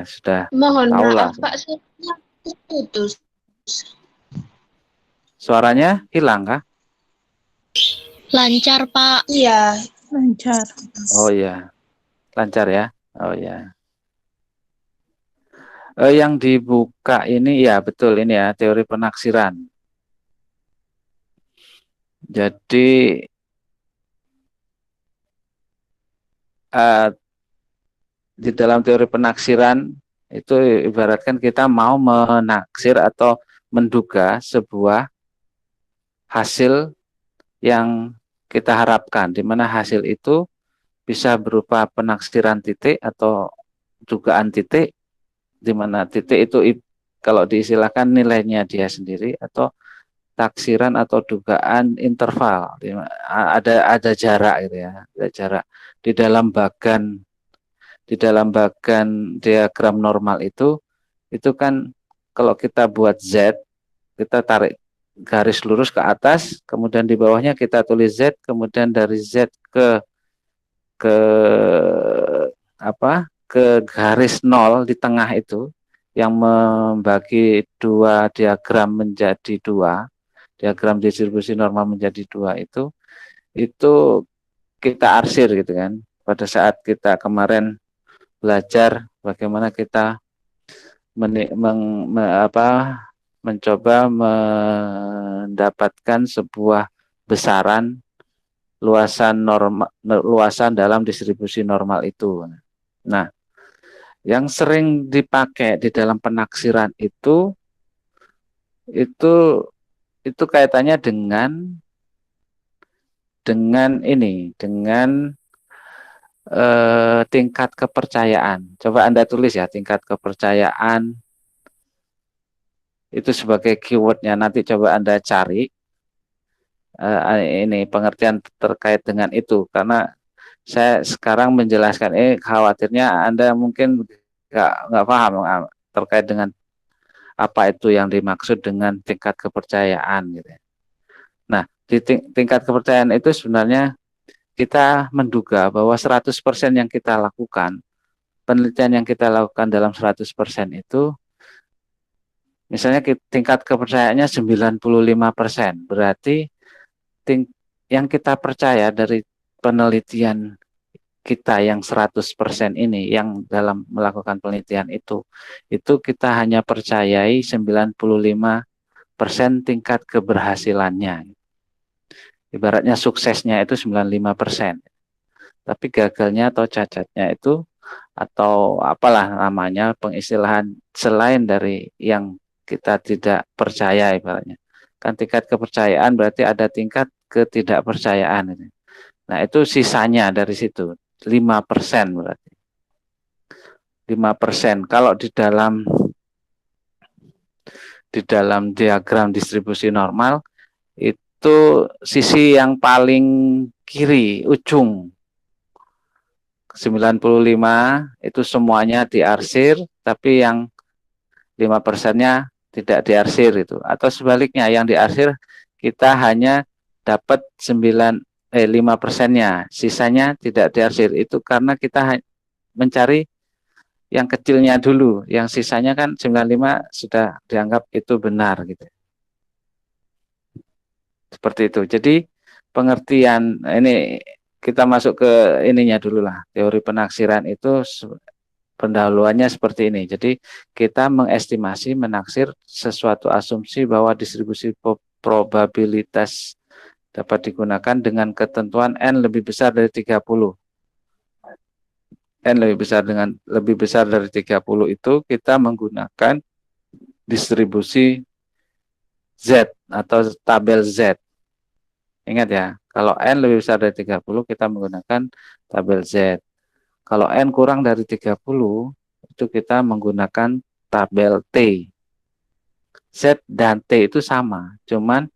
sudah Mohon tahu lah. maaf Pak, suaranya putus. Suaranya hilang kah? Lancar, Pak. Iya. Lancar. Oh iya, lancar ya. Oh iya. Yang dibuka ini ya betul ini ya teori penaksiran. Jadi di dalam teori penaksiran itu ibaratkan kita mau menaksir atau menduga sebuah hasil yang kita harapkan, di mana hasil itu bisa berupa penaksiran titik atau dugaan titik, di mana titik itu kalau diistilahkan nilainya dia sendiri, atau taksiran atau dugaan interval, ada jarak gitu ya, ada jarak di dalam bagan diagram normal itu kan kalau kita buat Z, kita tarik garis lurus ke atas, kemudian di bawahnya kita tulis Z, kemudian dari Z ke apa? Ke garis 0 di tengah itu yang membagi dua diagram menjadi dua, diagram distribusi normal menjadi dua itu kita arsir gitu kan. Pada saat kita kemarin belajar bagaimana kita mencoba mendapatkan sebuah besaran luasan dalam distribusi normal itu. Nah, yang sering dipakai di dalam penaksiran itu kaitannya dengan tingkat kepercayaan. Coba Anda tulis ya, tingkat kepercayaan itu sebagai keywordnya. Nanti coba Anda cari ini pengertian terkait dengan itu, karena saya sekarang menjelaskan khawatirnya Anda mungkin nggak paham terkait dengan apa itu yang dimaksud dengan tingkat kepercayaan gitu. Nah, di tingkat kepercayaan itu sebenarnya kita menduga bahwa 100% yang kita lakukan, penelitian yang kita lakukan dalam 100% itu, misalnya tingkat kepercayaannya 95%, berarti yang kita percaya dari penelitian kita yang 100% ini, yang dalam melakukan penelitian itu kita hanya percayai 95% tingkat keberhasilannya. Ibaratnya suksesnya itu 95%. Tapi gagalnya atau cacatnya itu, atau apalah namanya pengistilahan selain dari yang kita tidak percaya ibaratnya. Kan tingkat kepercayaan berarti ada tingkat ketidakpercayaan. Nah, itu sisanya dari situ, 5% berarti. 5%. Kalau di dalam diagram distribusi normal, itu sisi yang paling kiri, ujung. 95 itu semuanya diarsir, tapi yang 5%-nya tidak diarsir itu. Atau sebaliknya, yang diarsir kita hanya dapat 5%-nya, sisanya tidak diarsir. Itu karena kita mencari yang kecilnya dulu, yang sisanya kan 95 sudah dianggap itu benar gitu. Seperti itu. Jadi pengertian ini kita masuk ke ininya dulu lah. Teori penaksiran itu pendahuluannya seperti ini. Jadi kita mengestimasi, menaksir sesuatu asumsi bahwa distribusi probabilitas dapat digunakan dengan ketentuan N lebih besar dari 30. N lebih besar dari 30 itu kita menggunakan distribusi Z atau tabel Z. Ingat ya, kalau N lebih besar dari 30 kita menggunakan tabel Z. Kalau N kurang dari 30 itu kita menggunakan tabel T. Z dan T itu sama, cuman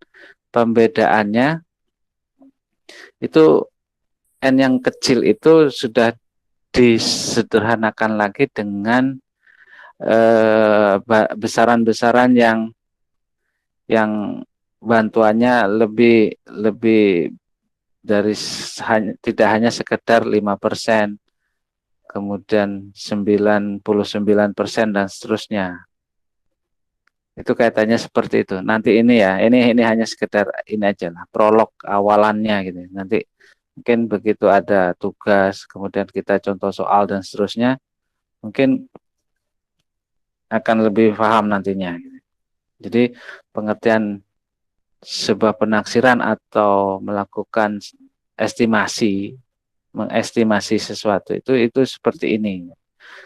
pembedaannya itu N yang kecil itu sudah disederhanakan lagi dengan besaran-besaran yang bantuannya lebih dari tidak hanya sekedar 5%, kemudian 99% dan seterusnya. Itu kaitannya seperti itu. Nanti ini ya, ini hanya sekedar ini aja lah, prolog awalannya gitu. Nanti mungkin begitu ada tugas, kemudian kita contoh soal dan seterusnya, mungkin akan lebih paham nantinya. Jadi pengertian sebuah penaksiran atau melakukan estimasi, mengestimasi sesuatu itu seperti ini.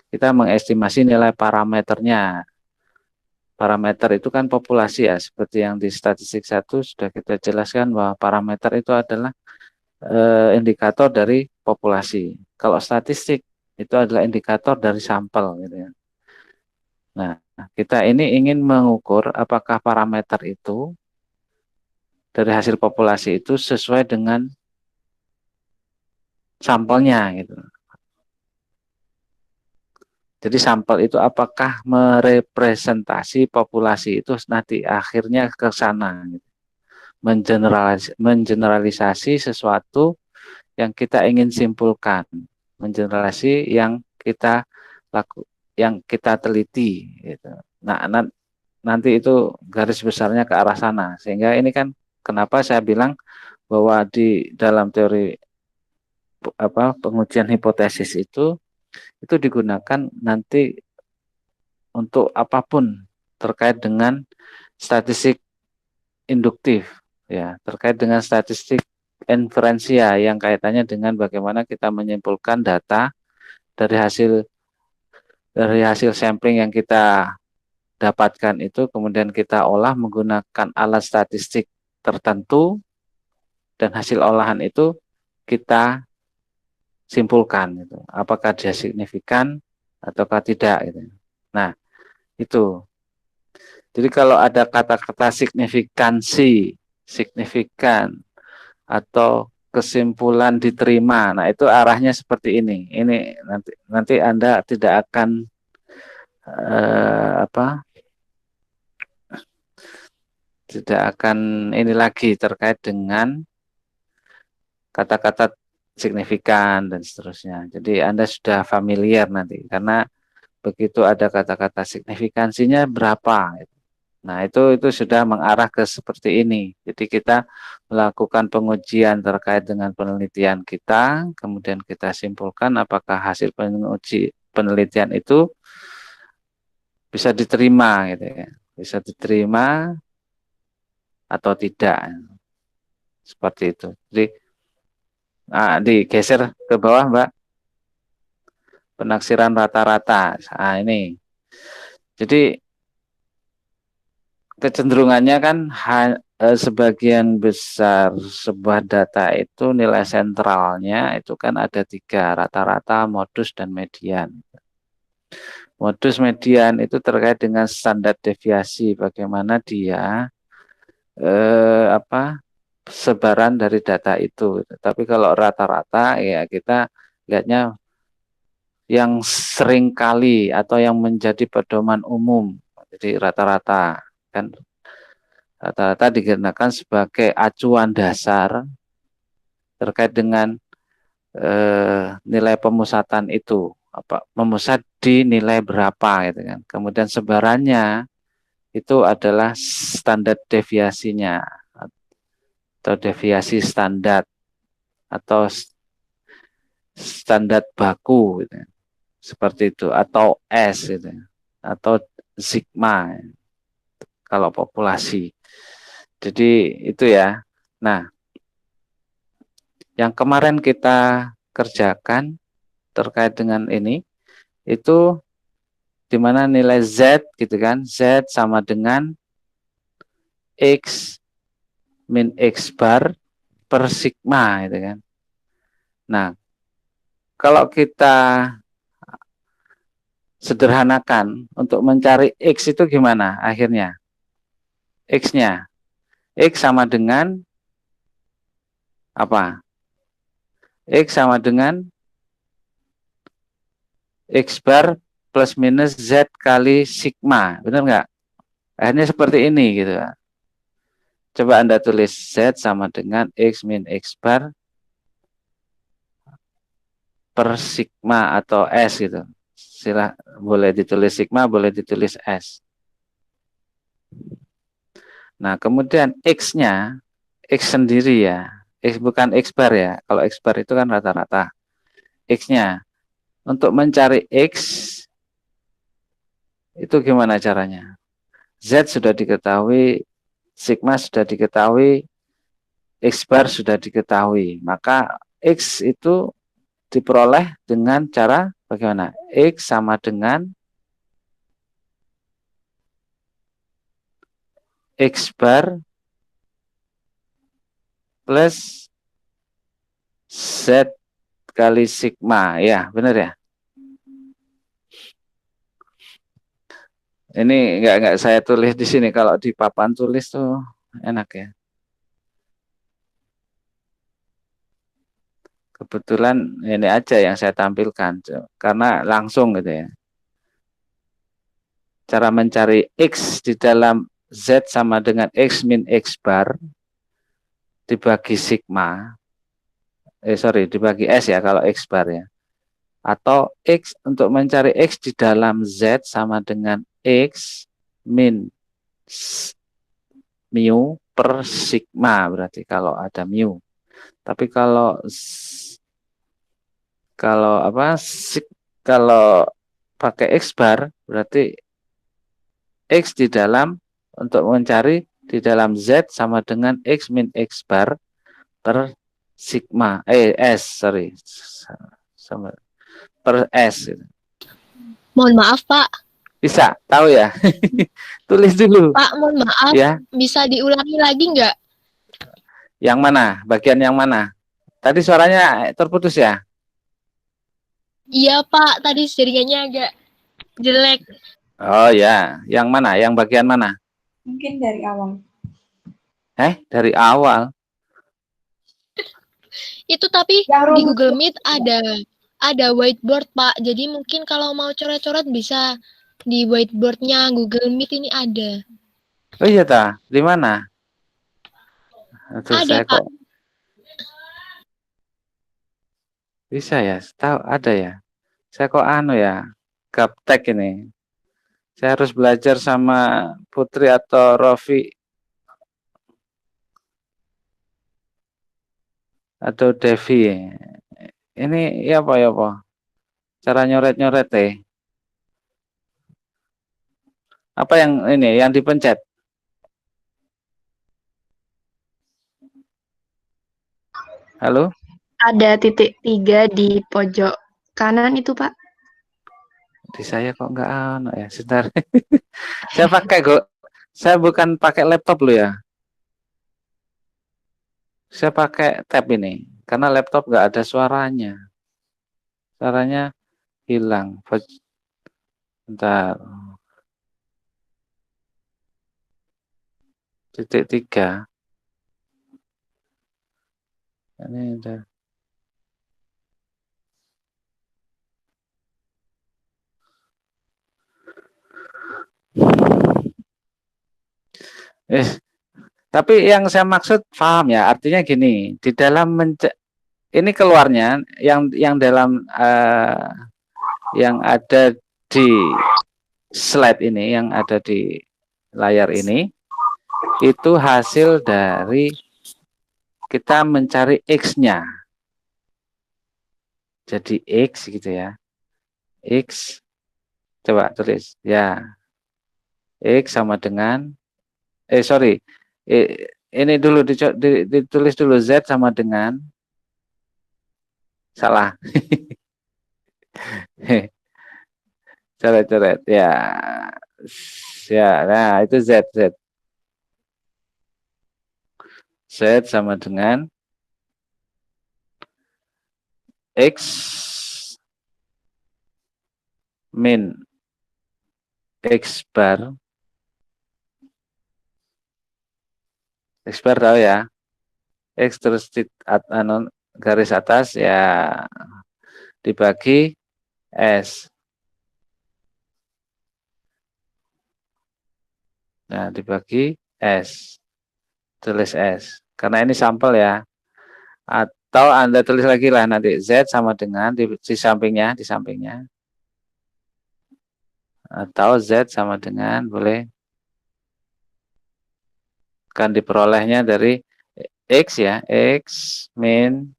Kita mengestimasi nilai parameternya. Parameter itu kan populasi ya, seperti yang di statistik 1 sudah kita jelaskan bahwa parameter itu adalah indikator dari populasi. Kalau statistik itu adalah indikator dari sampel gitu ya. Nah, kita ini ingin mengukur apakah parameter itu dari hasil populasi itu sesuai dengan sampelnya gitu. Jadi sampel itu apakah merepresentasi populasi itu nanti akhirnya ke sana gitu. Mengeneralisasi sesuatu yang kita ingin simpulkan, mengeneralisasi yang kita teliti gitu. Nah, nanti itu garis besarnya ke arah sana. Sehingga ini kan kenapa saya bilang bahwa di dalam teori pengujian hipotesis itu digunakan nanti untuk apapun terkait dengan statistik induktif ya, terkait dengan statistik inferensia yang kaitannya dengan bagaimana kita menyimpulkan data dari hasil sampling yang kita dapatkan itu, kemudian kita olah menggunakan alat statistik tertentu dan hasil olahan itu kita simpulkan gitu. Apakah dia signifikan ataukah tidak gitu. Nah, itu. Jadi kalau ada kata-kata signifikansi, signifikan atau kesimpulan diterima, nah itu arahnya seperti ini. Ini nanti Anda tidak akan tidak akan ini lagi terkait dengan kata-kata signifikan dan seterusnya. Jadi Anda sudah familiar nanti karena begitu ada kata-kata signifikansinya berapa. Nah, itu sudah mengarah ke seperti ini. Jadi kita melakukan pengujian terkait dengan penelitian kita, kemudian kita simpulkan apakah hasil penelitian itu bisa diterima gitu ya. Bisa diterima atau tidak. Seperti itu. Jadi digeser ke bawah, Mbak. Penaksiran rata-rata. Nah, ini. Jadi kecenderungannya kan sebagian besar sebuah data itu nilai sentralnya itu kan ada 3, rata-rata, modus, dan median. Modus median itu terkait dengan standar deviasi, bagaimana dia sebaran dari data itu. Tapi kalau rata-rata ya kita lihatnya yang sering kali atau yang menjadi pedoman umum. Jadi rata-rata kan rata-rata digunakan sebagai acuan dasar terkait dengan nilai pemusatan itu, memusat di nilai berapa gitu kan. Kemudian sebarannya itu adalah standar deviasinya atau deviasi standar atau standar baku gitu. Seperti itu, atau S gitu, atau sigma kalau populasi. Jadi itu ya. Nah, yang kemarin kita kerjakan terkait dengan ini itu di mana nilai Z gitu kan, Z sama dengan X min X bar per sigma gitu kan. Nah, kalau kita sederhanakan untuk mencari X itu gimana akhirnya? X-nya. X sama dengan apa? X sama dengan X bar plus minus Z kali sigma. Benar nggak? Akhirnya seperti ini gitu. Coba Anda tulis Z sama dengan X min X bar per sigma atau S gitu. Boleh ditulis sigma, boleh ditulis S. Nah, kemudian X-nya, X sendiri ya. X bukan X bar ya. Kalau X bar itu kan rata-rata. X-nya. Untuk mencari X, itu gimana caranya? Z sudah diketahui, sigma sudah diketahui, X bar sudah diketahui. Maka X itu diperoleh dengan cara bagaimana? X sama dengan X bar plus Z kali sigma. Ya, benar ya? Ini enggak saya tulis di sini. Kalau di papan tulis tuh enak ya. Kebetulan ini aja yang saya tampilkan karena langsung gitu ya. Cara mencari X di dalam Z sama dengan X min X bar dibagi sigma. Dibagi S ya kalau X bar ya. Atau X untuk mencari X di dalam Z sama dengan X min mu per sigma berarti kalau ada mu. Tapi kalau apa kalau pakai X bar berarti X di dalam untuk mencari di dalam Z sama dengan X min X bar per sigma S sama per S. Mohon maaf, Pak. Bisa tahu ya? Tulis dulu Pak, mohon maaf. ya. Bisa diulangi lagi nggak? Yang mana? Bagian yang mana? Tadi suaranya terputus ya? Iya, Pak. Tadi jaringannya agak jelek. Oh ya, yang mana? Yang bagian mana? Mungkin dari awal. Dari awal. Itu tapi di Google Meet ada whiteboard, Pak. Jadi mungkin kalau mau coret-coret bisa di whiteboardnya Google Meet ini ada. Oh iya ta, di mana? Aduh, Ada, saya Pak. kok bisa ya? Tahu ada ya? Saya kok ya? Gaptek ini. Saya harus belajar sama Putri atau Rofi atau Devi. Ini ya apa? Cara nyoret-nyoret deh. Apa yang ini yang dipencet? Halo? Ada titik 3 di pojok kanan itu, Pak. Di saya kok enggak ya, sebentar. Saya bukan pakai laptop loh ya. Saya pakai tab ini karena laptop enggak ada suaranya. Suaranya hilang. Bentar. Titik 3. Ini udah. Tapi yang saya maksud paham ya, artinya gini, di dalam ini keluarnya yang dalam yang ada di slide ini, yang ada di layar ini, itu hasil dari kita mencari X-nya. Jadi X gitu ya. X, coba tulis ya. X sama dengan ini dulu ditulis dulu Z sama dengan salah. Coret-coret ya. Ya, nah itu Z sama dengan X min X bar. X bar tahu ya. X terus garis atas ya dibagi S. Nah, dibagi S. Tulis S. Karena ini sampel ya. Atau Anda tulis lagi lah nanti Z sama dengan di sampingnya, di sampingnya. Atau Z sama dengan boleh kan diperolehnya dari X ya, X min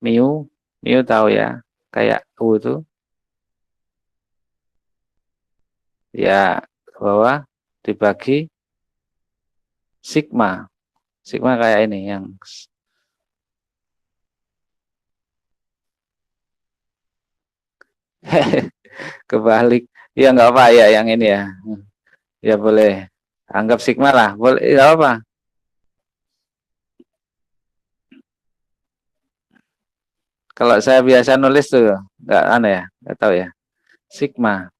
mu, mu tahu ya, kayak U itu ya bawah dibagi sigma, sigma kayak ini yang kebalik, ya nggak apa ya yang ini ya, ya boleh anggap sigma lah, boleh nggak apa. Kalau saya biasa nulis tuh nggak aneh ya, nggak tahu ya, sigma.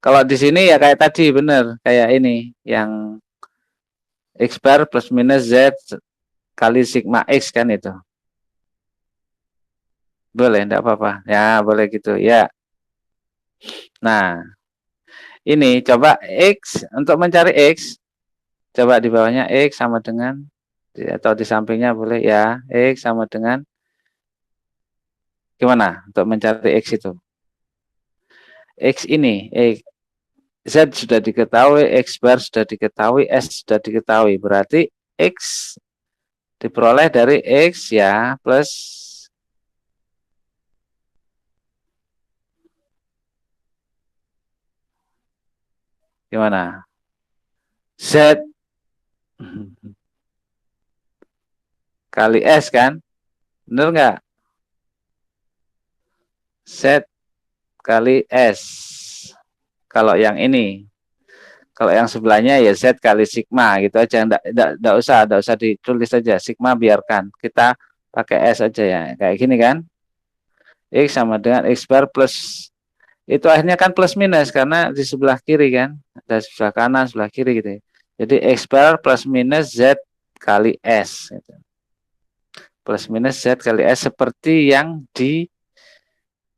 Kalau di sini ya kayak tadi bener, kayak ini yang X bar plus minus Z kali sigma X kan itu. Boleh, enggak apa-apa. Ya, boleh gitu. Ya. Nah, ini coba X, untuk mencari X, coba di bawahnya X sama dengan, atau di sampingnya boleh ya, X sama dengan, gimana untuk mencari X itu? X ini, Z sudah diketahui, X bar sudah diketahui, S sudah diketahui. Berarti X diperoleh dari X ya, plus gimana? Z kali S kan? Bener nggak? Z kali S. Kalau yang ini, kalau yang sebelahnya ya Z kali sigma gitu aja. Enggak usah ditulis aja. Sigma biarkan. Kita pakai S aja ya. Kayak gini kan? X sama dengan X bar plus, itu akhirnya kan plus minus karena di sebelah kiri kan. Ada sebelah kanan, sebelah kiri gitu ya. Jadi X bar plus minus Z kali S. Gitu. Plus minus Z kali S seperti yang di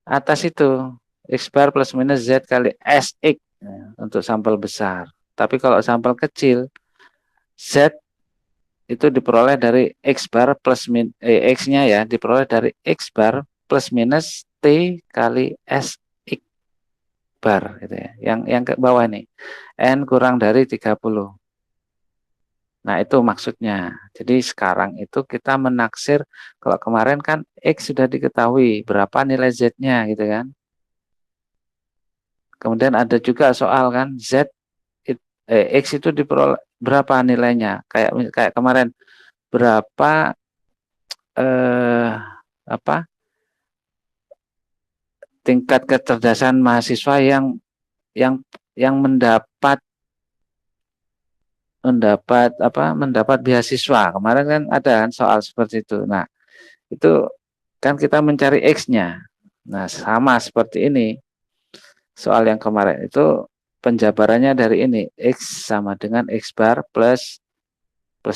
atas itu. X bar plus minus Z kali SX ya, untuk sampel besar. Tapi kalau sampel kecil, Z itu diperoleh dari X bar plus X-nya ya, diperoleh dari X bar plus minus T kali SX bar gitu ya. Yang ke bawah nih. N kurang dari 30. Nah, itu maksudnya. Jadi sekarang itu kita menaksir, kalau kemarin kan X sudah diketahui berapa nilai Z-nya gitu kan. Kemudian ada juga soal kan X itu diperoleh berapa nilainya? Kayak kemarin berapa eh apa tingkat kecerdasan mahasiswa yang yang mendapat beasiswa. Kemarin kan ada kan soal seperti itu. Nah, itu kan kita mencari X-nya. Nah, sama seperti ini. Soal yang kemarin itu penjabarannya dari ini, X sama dengan X bar plus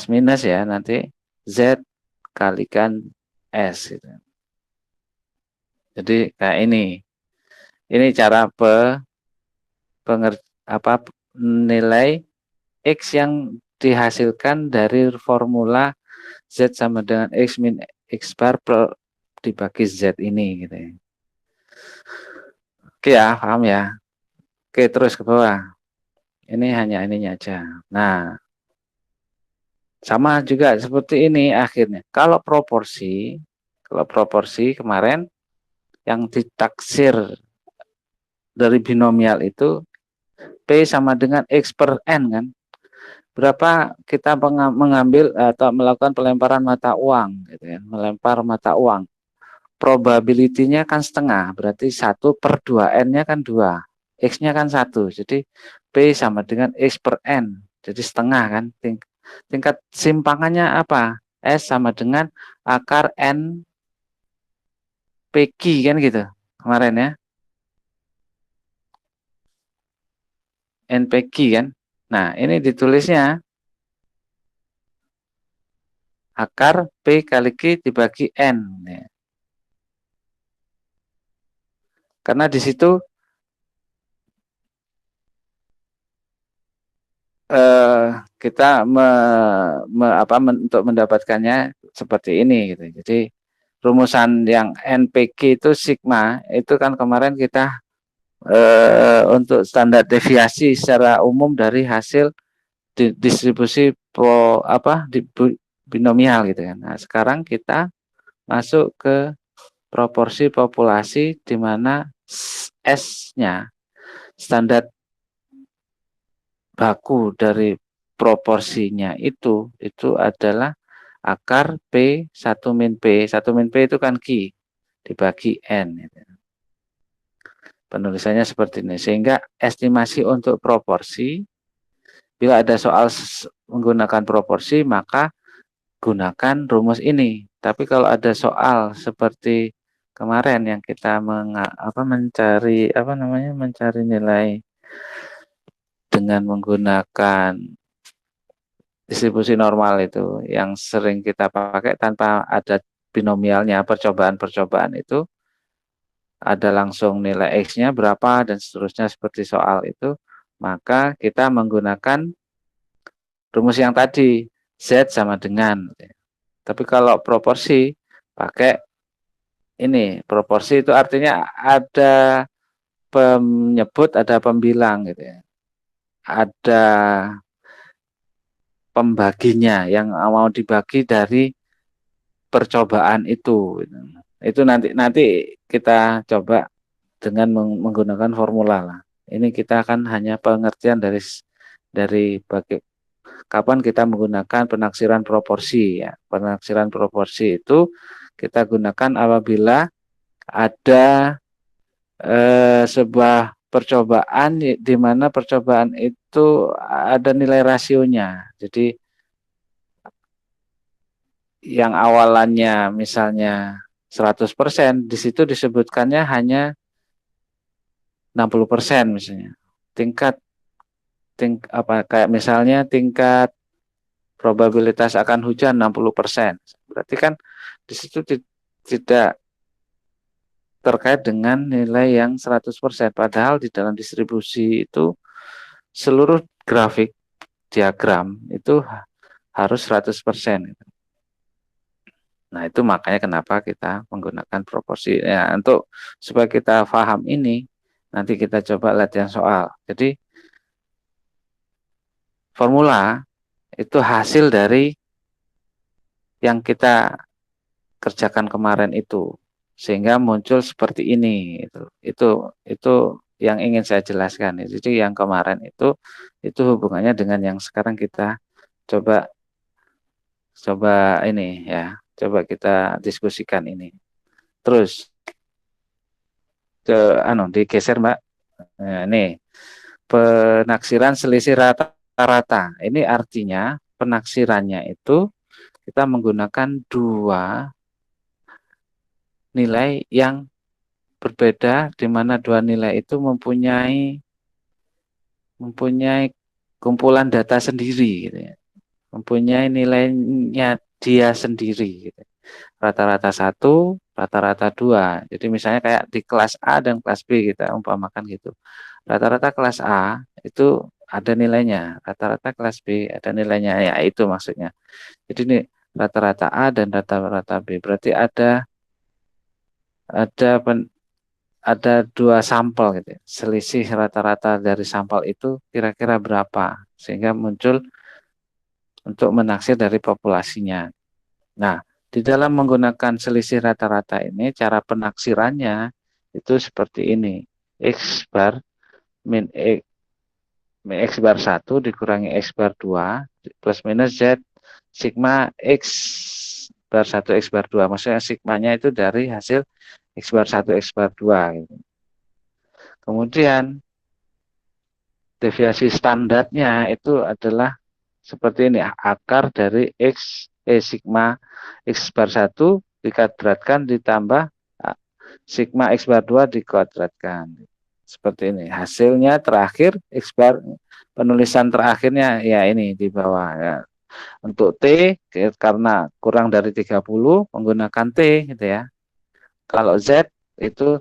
minus ya, nanti Z kalikan S gitu. Jadi kayak ini cara nilai X yang dihasilkan dari formula Z sama dengan X min X bar dibagi Z ini gitu ya. Oke ya, paham ya. Oke, terus ke bawah. Ini hanya ininya aja. Nah, sama juga seperti ini akhirnya. Kalau proporsi kemarin yang ditaksir dari binomial itu P sama dengan X per N kan. Berapa kita mengambil atau melakukan pelemparan mata uang gitu kan. Melempar mata uang. Probability-nya kan setengah, berarti 1/2N-nya kan 2. X-nya kan 1. Jadi P sama dengan X per N. Jadi setengah kan. Tingkat simpangannya apa? S sama dengan akar N PQ kan gitu. Kemarin ya. NPQ kan. Nah, ini ditulisnya akar P kali Q dibagi N. Ya. Karena di situ kita untuk mendapatkannya seperti ini gitu. Jadi rumusan yang NPK itu sigma itu kan kemarin kita untuk standar deviasi secara umum dari hasil distribusi binomial gitu kan. Nah, sekarang kita masuk ke proporsi populasi di mana S-nya standar baku dari proporsinya itu adalah akar P 1 min P. 1 min P itu kan Q dibagi N. Penulisannya seperti ini. Sehingga estimasi untuk proporsi, bila ada soal menggunakan proporsi, maka gunakan rumus ini. Tapi kalau ada soal seperti kemarin yang kita mencari nilai dengan menggunakan distribusi normal itu yang sering kita pakai tanpa ada binomialnya, percobaan itu ada langsung nilai X-nya berapa dan seterusnya seperti soal itu, maka kita menggunakan rumus yang tadi, Z sama dengan. Tapi kalau proporsi pakai ini, proporsi itu artinya ada penyebut, ada pembilang gitu ya. Ada pembaginya yang mau dibagi dari percobaan itu. Itu nanti kita coba dengan menggunakan formula lah. Ini kita akan hanya pengertian dari kapan kita menggunakan penaksiran proporsi ya. Penaksiran proporsi itu kita gunakan apabila ada sebuah percobaan di mana percobaan itu ada nilai rasionya. Jadi yang awalannya misalnya 100%, di situ disebutkannya hanya 60% misalnya. Kayak misalnya tingkat probabilitas akan hujan 60%. Berarti kan di situ tidak terkait dengan nilai yang 100%. Padahal di dalam distribusi itu seluruh grafik diagram itu harus 100%. Nah, itu makanya kenapa kita menggunakan proporsi. Ya, supaya kita paham ini, nanti kita coba latihan soal. Jadi formula itu hasil dari yang kita kerjakan kemarin itu, sehingga muncul seperti ini. Itu yang ingin saya jelaskan. Jadi yang kemarin itu hubungannya dengan yang sekarang kita coba ini ya, coba kita diskusikan ini. Terus digeser Mbak. Nah, ini penaksiran selisih rata-rata. Ini artinya penaksirannya itu kita menggunakan dua nilai yang berbeda, di mana dua nilai itu mempunyai kumpulan data sendiri, gitu ya. Mempunyai nilainya dia sendiri. Gitu. Rata-rata 1, rata-rata 2. Jadi misalnya kayak di kelas A dan kelas B kita umpamakan gitu. Rata-rata kelas A itu ada nilainya, rata-rata kelas B ada nilainya, ya itu maksudnya. Jadi ini rata-rata A dan rata-rata B, berarti ada dua sampel gitu. Selisih rata-rata dari sampel itu kira-kira berapa, sehingga muncul untuk menaksir dari populasinya. Nah, di dalam menggunakan selisih rata-rata ini, cara penaksirannya itu seperti ini. X bar min X bar 1 dikurangi X bar 2 plus minus Z sigma X bar 1 X bar 2. Maksudnya sigmanya itu dari hasil X bar 1 X bar 2. Gitu. Kemudian deviasi standarnya itu adalah seperti ini, akar dari sigma X bar 1 dikuadratkan ditambah sigma X bar 2 dikuadratkan. Seperti ini. Hasilnya terakhir X bar, penulisan terakhirnya ya ini di bawah ya. Untuk T karena kurang dari 30 menggunakan T gitu ya. Kalau Z itu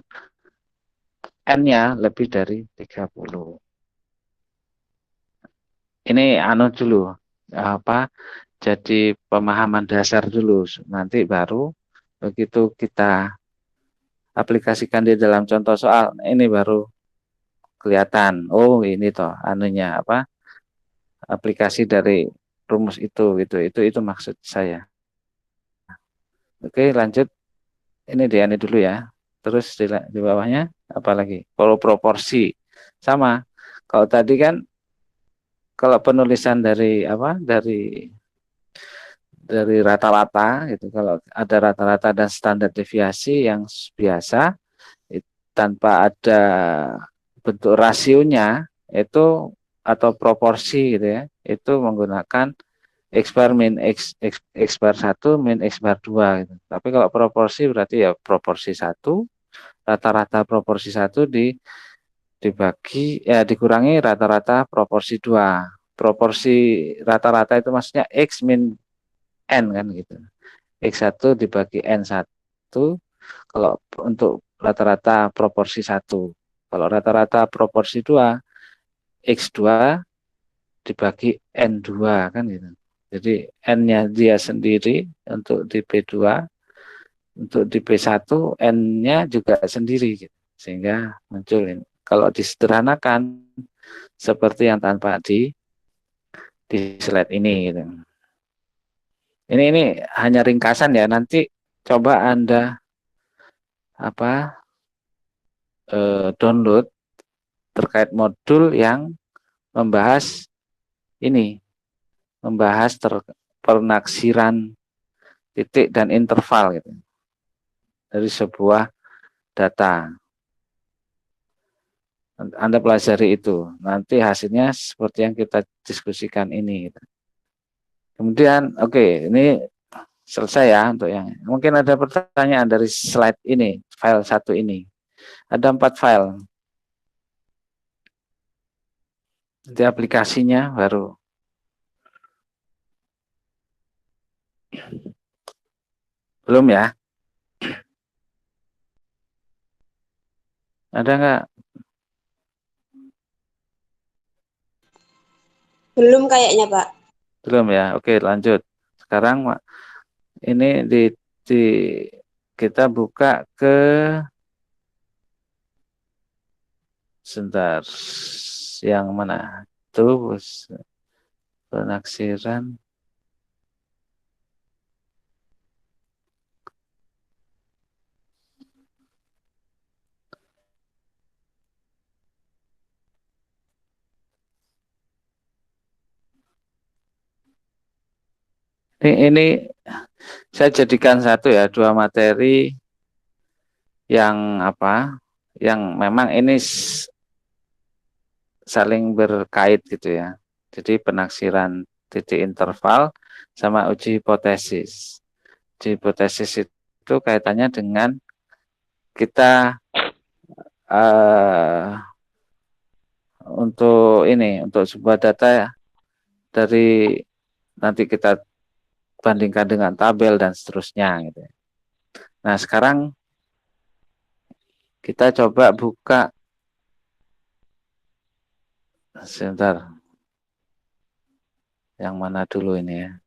N-nya lebih dari 30. Ini dulu. apa jadi pemahaman dasar dulu. Nanti baru begitu kita aplikasikan di dalam contoh soal, ini baru kelihatan. Oh, ini toh anunya apa? Aplikasi dari rumus itu gitu. Itu maksud saya. Oke, lanjut. Ini ini dulu ya. Terus di bawahnya apa lagi? Kalau proporsi sama. Kalau tadi kan kalau penulisan dari apa? Dari rata-rata gitu. Kalau ada rata-rata dan standar deviasi yang biasa tanpa ada bentuk rasionya itu atau proporsi gitu ya. Itu menggunakan X bar min X bar 1 min X bar 2 gitu. Tapi kalau proporsi berarti ya proporsi 1, rata-rata proporsi 1 dibagi ya dikurangi rata-rata proporsi 2. Proporsi rata-rata itu maksudnya X min N kan gitu. X1 dibagi N1 kalau untuk rata-rata proporsi 1. Kalau rata-rata proporsi 2, X2 dibagi N2 kan gitu. Jadi N-nya dia sendiri untuk di P2, untuk di P1 N-nya juga sendiri gitu. Sehingga muncul ini. Kalau disederhanakan seperti yang tanpa di slide ini gitu. Ini hanya ringkasan ya. Nanti coba Anda download terkait modul yang membahas ini, membahas penaksiran titik dan interval gitu dari sebuah data. Anda pelajari itu, nanti hasilnya seperti yang kita diskusikan ini. Gitu. Kemudian, oke, ini selesai ya untuk yang. Mungkin ada pertanyaan dari slide ini, file 1 ini. Ada 4 file. Nanti aplikasinya baru. Belum ya? Ada nggak? Belum kayaknya, Pak. Belum ya? Oke, lanjut. Sekarang ini di kita buka ke sebentar yang mana? Tuh penaksiran. Ini saya jadikan satu ya, 2 materi yang apa? Yang memang ini saling berkait gitu ya. Jadi penaksiran titik interval sama uji hipotesis. Uji hipotesis itu kaitannya dengan kita untuk sebuah data dari nanti kita bandingkan dengan tabel dan seterusnya gitu. Nah, sekarang kita coba buka sebentar. Yang mana dulu ini ya?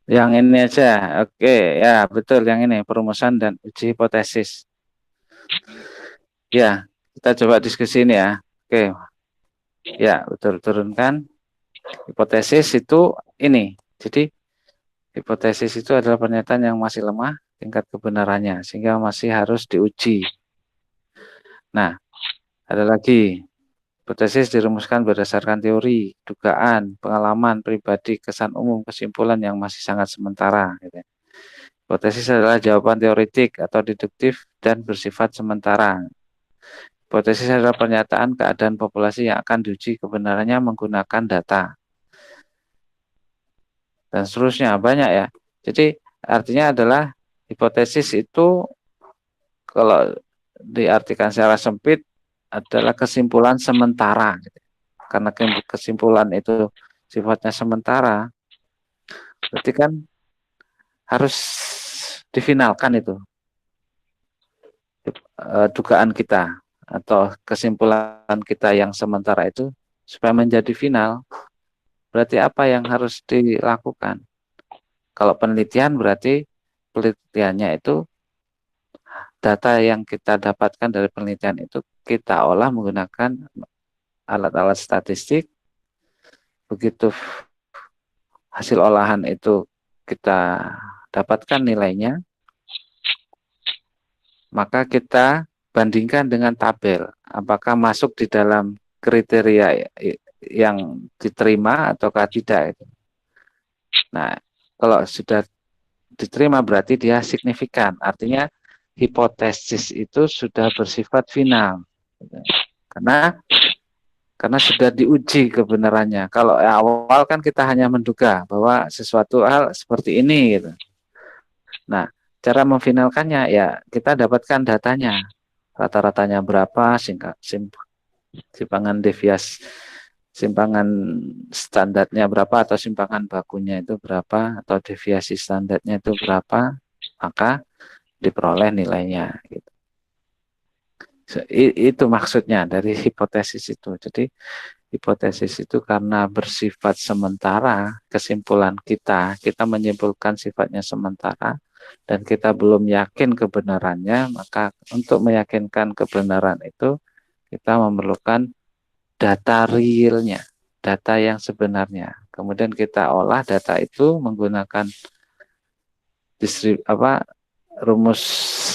Yang ini aja. Oke, ya betul yang ini perumusan dan uji hipotesis. Ya, Kita coba diskusi ini ya. Oke. Ya, betul, turunkan. Hipotesis itu ini. Jadi hipotesis itu adalah pernyataan yang masih lemah tingkat kebenarannya sehingga masih harus diuji. Nah, ada lagi. Hipotesis dirumuskan berdasarkan teori, dugaan, pengalaman pribadi, kesan umum, kesimpulan yang masih sangat sementara. Gitu. Hipotesis adalah jawaban teoretik atau deduktif dan bersifat sementara. Hipotesis adalah pernyataan keadaan populasi yang akan diuji kebenarannya menggunakan data. Dan seterusnya, banyak ya. Jadi artinya adalah hipotesis itu kalau diartikan secara sempit adalah kesimpulan sementara. Gitu. Karena kesimpulan itu sifatnya sementara, berarti kan harus difinalkan itu dugaan kita atau kesimpulan kita yang sementara itu supaya menjadi final. Berarti apa yang harus dilakukan? Kalau penelitian berarti penelitiannya itu data yang kita dapatkan dari penelitian itu kita olah menggunakan alat-alat statistik. Begitu hasil olahan itu kita dapatkan nilainya, maka kita bandingkan dengan tabel. Apakah masuk di dalam kriteria yang diterima ataukah tidak. Nah, kalau sudah diterima berarti dia signifikan. Artinya hipotesis itu sudah bersifat final. Karena sudah diuji kebenarannya. Kalau awal kan kita hanya menduga bahwa sesuatu hal seperti ini gitu. Nah, cara memfinalkannya ya kita dapatkan datanya. Rata-ratanya berapa, simpangan deviasi, simpangan standarnya berapa atau simpangan bakunya itu berapa atau deviasi standarnya itu berapa, maka diperoleh nilainya gitu. Itu maksudnya dari hipotesis itu. Jadi hipotesis itu karena bersifat sementara, kesimpulan kita menyimpulkan sifatnya sementara dan kita belum yakin kebenarannya, maka untuk meyakinkan kebenaran itu kita memerlukan data realnya, data yang sebenarnya. Kemudian kita olah data itu menggunakan rumus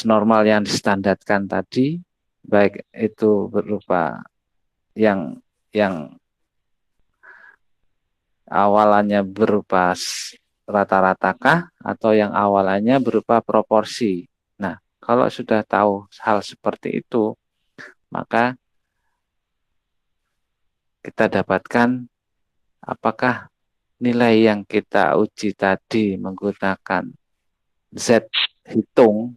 normal yang distandarkan tadi, baik itu berupa yang awalannya berupa rata-ratakah atau yang awalannya berupa proporsi. Nah, kalau sudah tahu hal seperti itu, maka kita dapatkan apakah nilai yang kita uji tadi menggunakan Z hitung,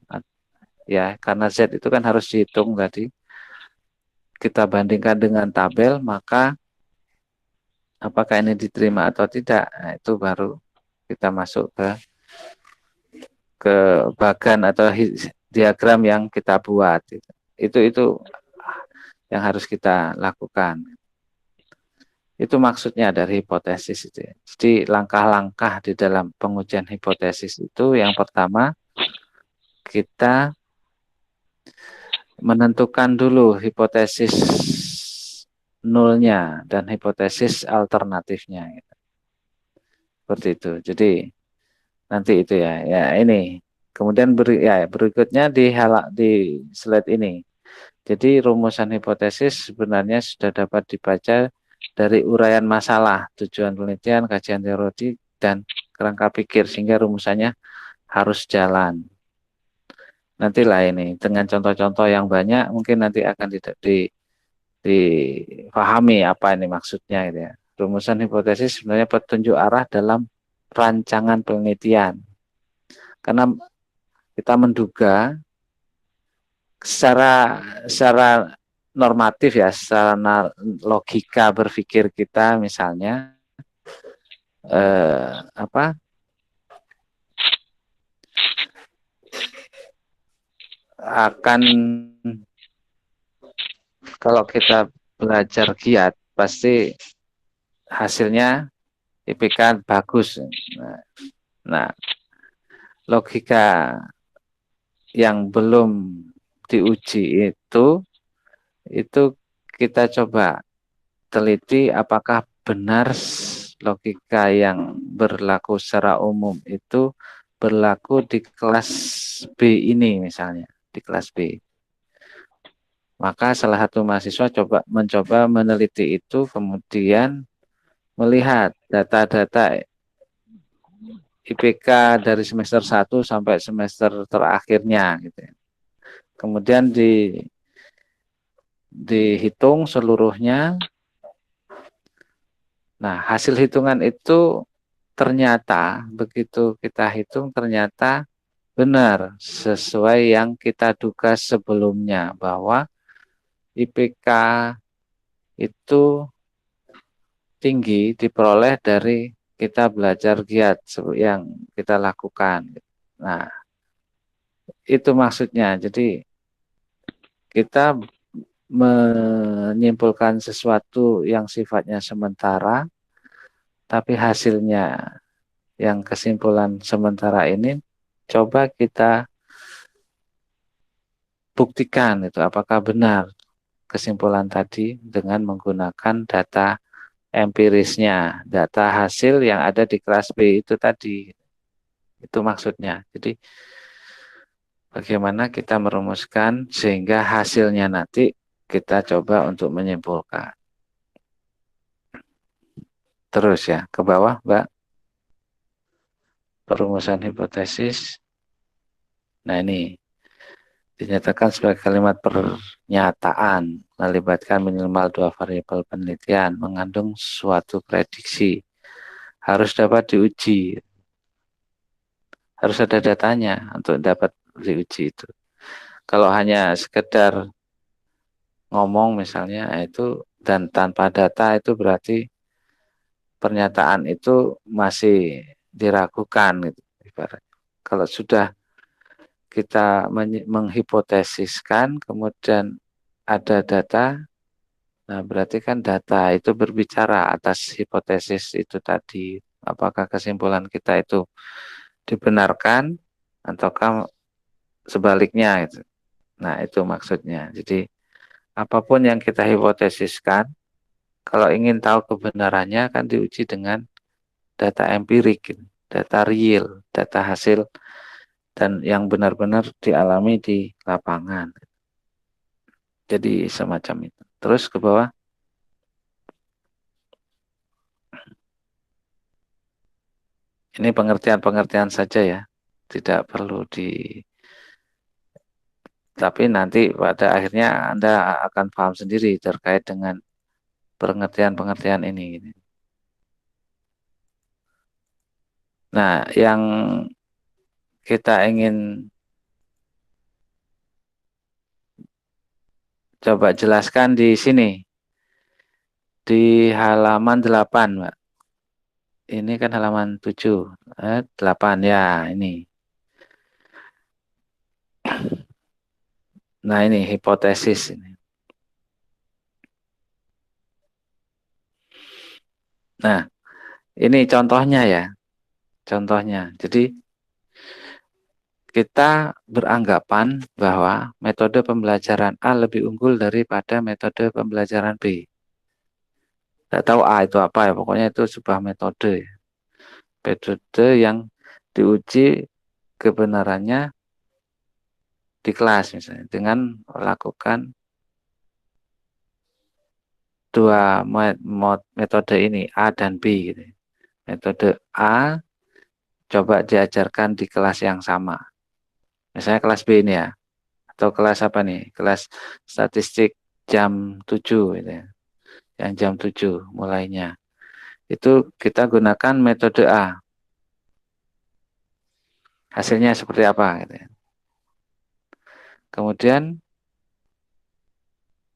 ya karena Z itu kan harus dihitung tadi, kita bandingkan dengan tabel, maka apakah ini diterima atau tidak, nah, itu baru kita masuk ke bagan atau diagram yang kita buat. Itu yang harus kita lakukan. Itu maksudnya dari hipotesis itu. Jadi langkah-langkah di dalam pengujian hipotesis itu yang pertama kita menentukan dulu hipotesis nulnya dan hipotesis alternatifnya. Seperti itu. Jadi nanti itu ya. Ya ini. Kemudian berikutnya di slide ini. Jadi rumusan hipotesis sebenarnya sudah dapat dibaca dari uraian masalah, tujuan penelitian, kajian teoretik, dan kerangka pikir, sehingga rumusannya harus jalan. Nantilah ini, dengan contoh-contoh yang banyak, mungkin nanti akan dipahami apa ini maksudnya. Gitu ya. Rumusan hipotesis sebenarnya petunjuk arah dalam rancangan penelitian. Karena kita menduga secara normatif ya, secara logika berpikir kita misalnya akan, kalau kita belajar giat pasti hasilnya IPK bagus. Nah, logika yang belum diuji itu itu kita coba teliti apakah benar logika yang berlaku secara umum itu berlaku di kelas B ini misalnya, di kelas B. Maka salah satu mahasiswa mencoba meneliti itu, kemudian melihat data-data IPK dari semester 1 sampai semester terakhirnya gitu ya. Kemudian dihitung seluruhnya. Nah, hasil hitungan itu ternyata begitu kita hitung ternyata benar sesuai yang kita duga sebelumnya, bahwa IPK itu tinggi diperoleh dari kita belajar giat yang kita lakukan. Nah, itu maksudnya. Jadi kita menyimpulkan sesuatu yang sifatnya sementara, tapi hasilnya yang kesimpulan sementara ini coba kita buktikan itu apakah benar kesimpulan tadi dengan menggunakan data empirisnya, data hasil yang ada di kelas B itu tadi. Itu maksudnya. Jadi bagaimana kita merumuskan sehingga hasilnya nanti kita coba untuk menyimpulkan. Terus ya, ke bawah, Mbak. Perumusan hipotesis. Nah, ini dinyatakan sebagai kalimat pernyataan melibatkan minimal 2 variabel penelitian, mengandung suatu prediksi, harus dapat diuji, harus ada datanya untuk dapat diuji itu. Kalau hanya sekedar ngomong misalnya itu dan tanpa data, itu berarti pernyataan itu masih diragukan gitu. Kalau sudah kita menghipotesiskan kemudian ada data, nah berarti kan data itu berbicara atas hipotesis itu tadi, apakah kesimpulan kita itu dibenarkan ataukah sebaliknya gitu. Nah, itu maksudnya. Jadi apapun yang kita hipotesiskan, kalau ingin tahu kebenarannya kan diuji dengan data empirik gitu, data real, data hasil dan yang benar-benar dialami di lapangan. Jadi semacam itu. Terus ke bawah. Ini pengertian-pengertian saja ya. Tidak perlu tapi nanti pada akhirnya Anda akan paham sendiri terkait dengan pengertian-pengertian ini. Nah, yang kita ingin coba jelaskan di sini. Di halaman 8, Mbak. Ini kan halaman 7. 8 ya, ini. Nah, ini hipotesis ini. Nah, ini contohnya ya. Contohnya. Jadi kita beranggapan bahwa metode pembelajaran A lebih unggul daripada metode pembelajaran B. Tidak tahu A itu apa ya, pokoknya itu sebuah metode. Metode yang diuji kebenarannya di kelas misalnya dengan melakukan dua metode ini, A dan B. Gitu. Metode A coba diajarkan di kelas yang sama. Misalnya kelas B ini ya. Atau kelas apa nih? Kelas statistik jam 7 gitu ya. Yang jam 7 mulainya. Itu kita gunakan metode A. Hasilnya seperti apa gitu ya. Kemudian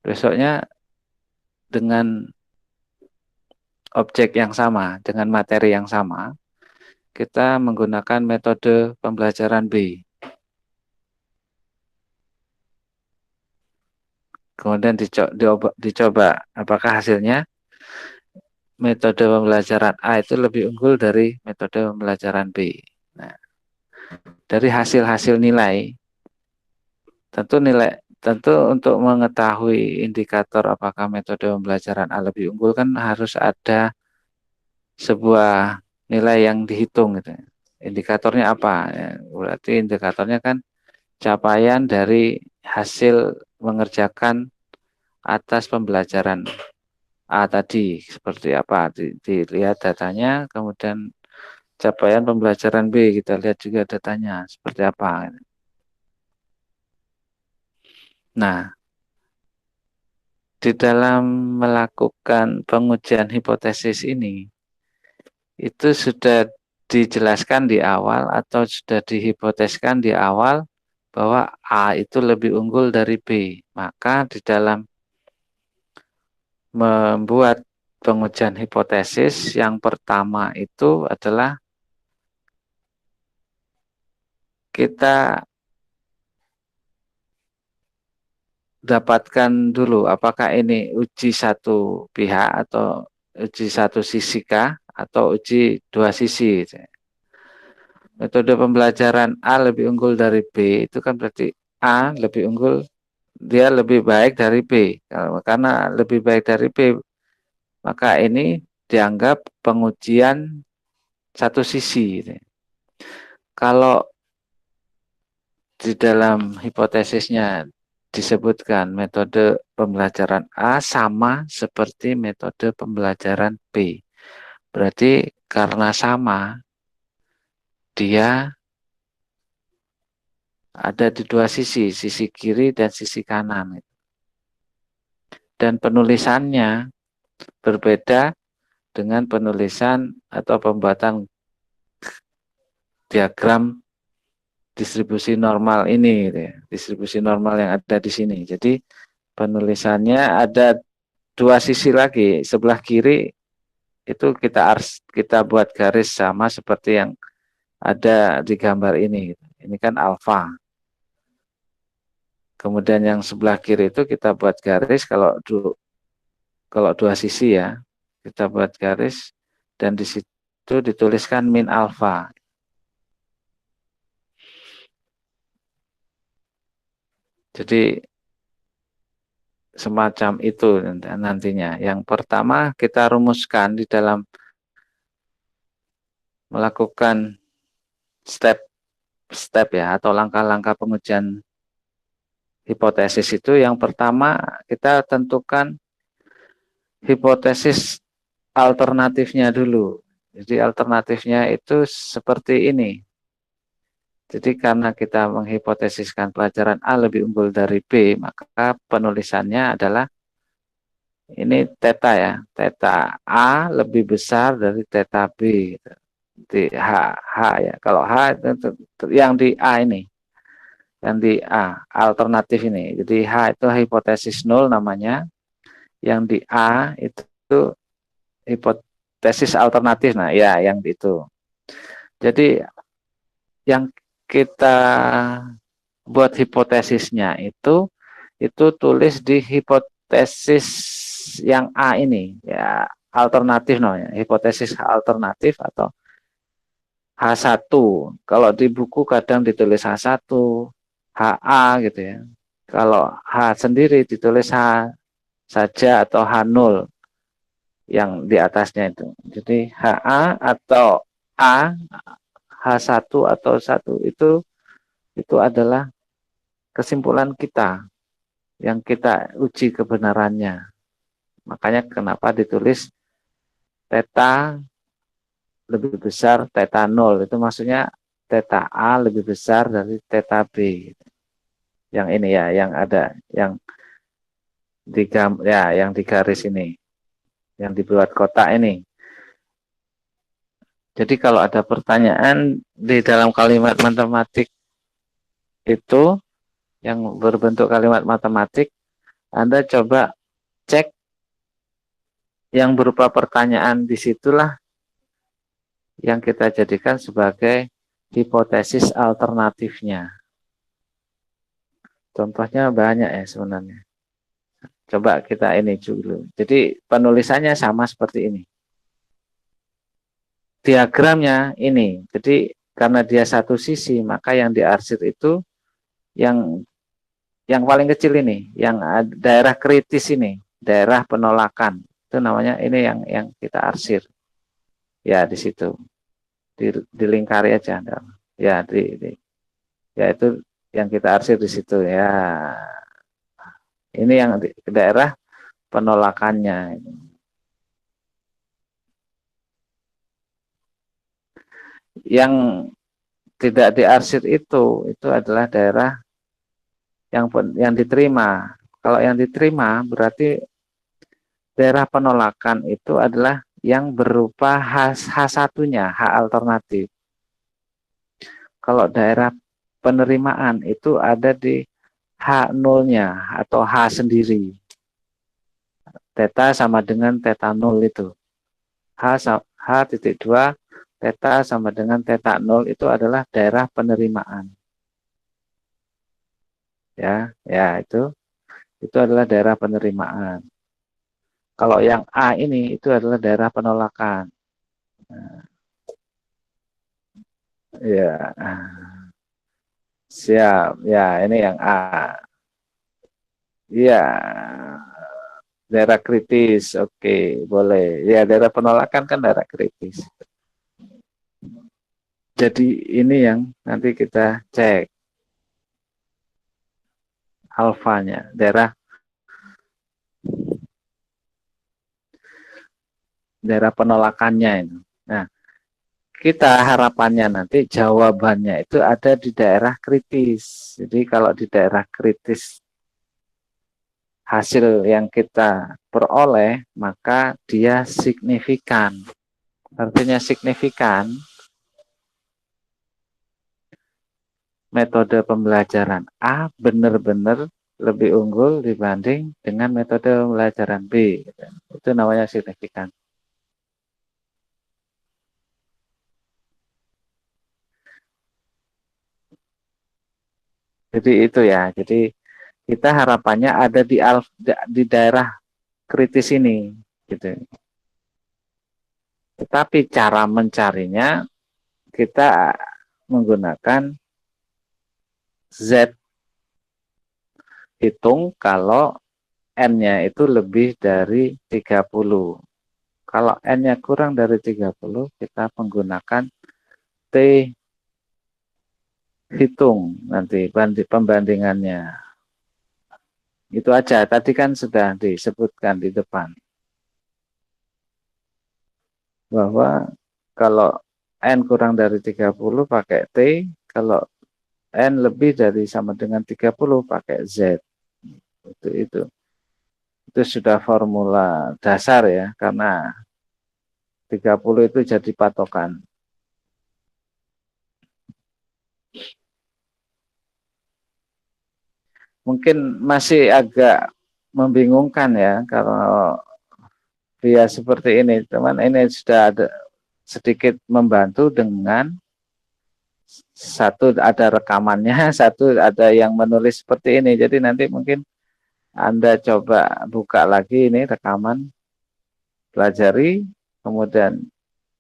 besoknya dengan objek yang sama, dengan materi yang sama, kita menggunakan metode pembelajaran B. Kemudian dicoba apakah hasilnya metode pembelajaran A itu lebih unggul dari metode pembelajaran B. Nah, dari hasil-hasil nilai, tentu nilai tentu untuk mengetahui indikator apakah metode pembelajaran A lebih unggul kan harus ada sebuah nilai yang dihitung gitu. Indikatornya apa? Ya, berarti indikatornya kan capaian dari hasil mengerjakan atas pembelajaran A tadi seperti apa? Dilihat datanya, kemudian capaian pembelajaran B kita lihat juga datanya seperti apa. Nah, di dalam melakukan pengujian hipotesis ini, itu sudah dijelaskan di awal atau sudah dihipoteskan di awal bahwa A itu lebih unggul dari B. Maka di dalam membuat pengujian hipotesis yang pertama itu adalah kita dapatkan dulu apakah ini uji satu pihak atau uji satu sisi kah atau uji dua sisi. Metode pembelajaran A lebih unggul dari B itu kan berarti A lebih unggul, dia lebih baik dari B. Karena lebih baik dari B, maka ini dianggap pengujian satu sisi. Kalau di dalam hipotesisnya disebutkan metode pembelajaran A sama seperti metode pembelajaran B. Berarti karena sama, dia ada di dua sisi, sisi kiri dan sisi kanan. Dan penulisannya berbeda dengan penulisan atau pembuatan diagram distribusi normal ini, gitu ya. Distribusi normal yang ada di sini. Jadi penulisannya ada dua sisi lagi. Sebelah kiri itu kita buat garis sama seperti yang ada di gambar ini. Ini kan alfa. Kemudian yang sebelah kiri itu kita buat garis kalau dua sisi ya, kita buat garis dan di situ dituliskan min alfa. Jadi semacam itu nantinya. Yang pertama kita rumuskan di dalam melakukan step ya atau langkah-langkah pengujian hipotesis itu, yang pertama kita tentukan hipotesis alternatifnya dulu. Jadi alternatifnya itu seperti ini. Jadi karena kita menghipotesiskan pelajaran A lebih unggul dari B, maka penulisannya adalah ini theta ya. Theta A lebih besar dari theta B. Di H ya. Kalau H itu yang di A ini. Yang di A, alternatif ini. Jadi H itu hipotesis nol namanya. Yang di A itu hipotesis alternatif. Nah, ya yang itu. Jadi yang kita buat hipotesisnya itu tulis di hipotesis yang A ini, ya alternatif namanya, hipotesis alternatif atau H1. Kalau di buku kadang ditulis H1, HA gitu ya. Kalau H sendiri ditulis H saja atau H0 yang di atasnya itu. Jadi HA atau A, H1 atau 1 itu adalah kesimpulan kita yang kita uji kebenarannya. Makanya kenapa ditulis theta lebih besar theta 0, itu maksudnya theta A lebih besar dari theta B. Yang ini ya, yang ada yang yang di garis ini, yang dibuat kotak ini. Jadi kalau ada pertanyaan di dalam kalimat matematik itu yang berbentuk kalimat matematik, Anda coba cek yang berupa pertanyaan, disitulah yang kita jadikan sebagai hipotesis alternatifnya. Contohnya banyak ya sebenarnya. Coba kita ini dulu. Jadi penulisannya sama seperti ini. Diagramnya ini. Jadi karena dia satu sisi, maka yang diarsir itu yang yang paling kecil ini, yang daerah kritis ini, daerah penolakan. Itu namanya ini yang kita arsir. Ya, di situ. Dilingkari aja. Ya, ya itu yang kita arsir di situ ya. Ini yang daerah penolakannya. Yang tidak diarsir itu adalah daerah yang diterima. Kalau yang diterima berarti daerah penolakan itu adalah yang berupa H1-nya, H alternatif. Kalau daerah penerimaan itu ada di H0-nya atau H sendiri. Theta sama dengan theta 0 itu. H.2 theta sama dengan theta 0 itu adalah daerah penerimaan. Ya, itu adalah daerah penerimaan. Kalau yang A ini itu adalah daerah penolakan. Nah, ya, siap. Ya, ini yang A. Iya, daerah kritis. Oke, boleh. Ya, daerah penolakan kan daerah kritis. Jadi ini yang nanti kita cek alfanya, daerah penolakannya ini. Nah, kita harapannya nanti jawabannya itu ada di daerah kritis. Jadi kalau di daerah kritis hasil yang kita peroleh, maka dia signifikan. Artinya signifikan, metode pembelajaran A benar-benar lebih unggul dibanding dengan metode pembelajaran B. Itu namanya signifikan. Jadi itu ya. Jadi kita harapannya ada di daerah kritis ini, gitu. Tetapi cara mencarinya kita menggunakan Z, hitung kalau N-nya itu lebih dari 30. Kalau N-nya kurang dari 30, kita menggunakan T, hitung nanti pembandingannya. Itu aja, tadi kan sudah disebutkan di depan. Bahwa kalau N kurang dari 30 pakai T, kalau N lebih dari sama dengan 30 pakai Z. Itu sudah formula dasar ya, karena 30 itu jadi patokan. Mungkin masih agak membingungkan ya kalau dia seperti ini, teman. Ini sudah ada sedikit membantu dengan satu ada rekamannya, satu ada yang menulis seperti ini. Jadi nanti mungkin Anda coba buka lagi ini rekaman, pelajari, kemudian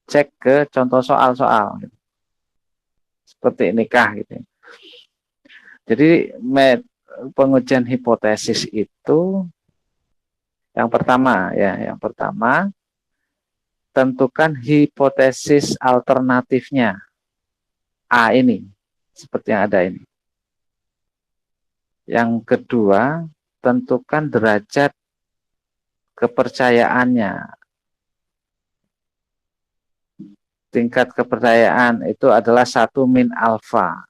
cek ke contoh soal-soal. Seperti inikah gitu. Jadi pengujian hipotesis itu yang pertama tentukan hipotesis alternatifnya A ini seperti yang ada ini. Yang kedua, tentukan derajat kepercayaannya. Tingkat kepercayaan itu adalah 1 min alfa.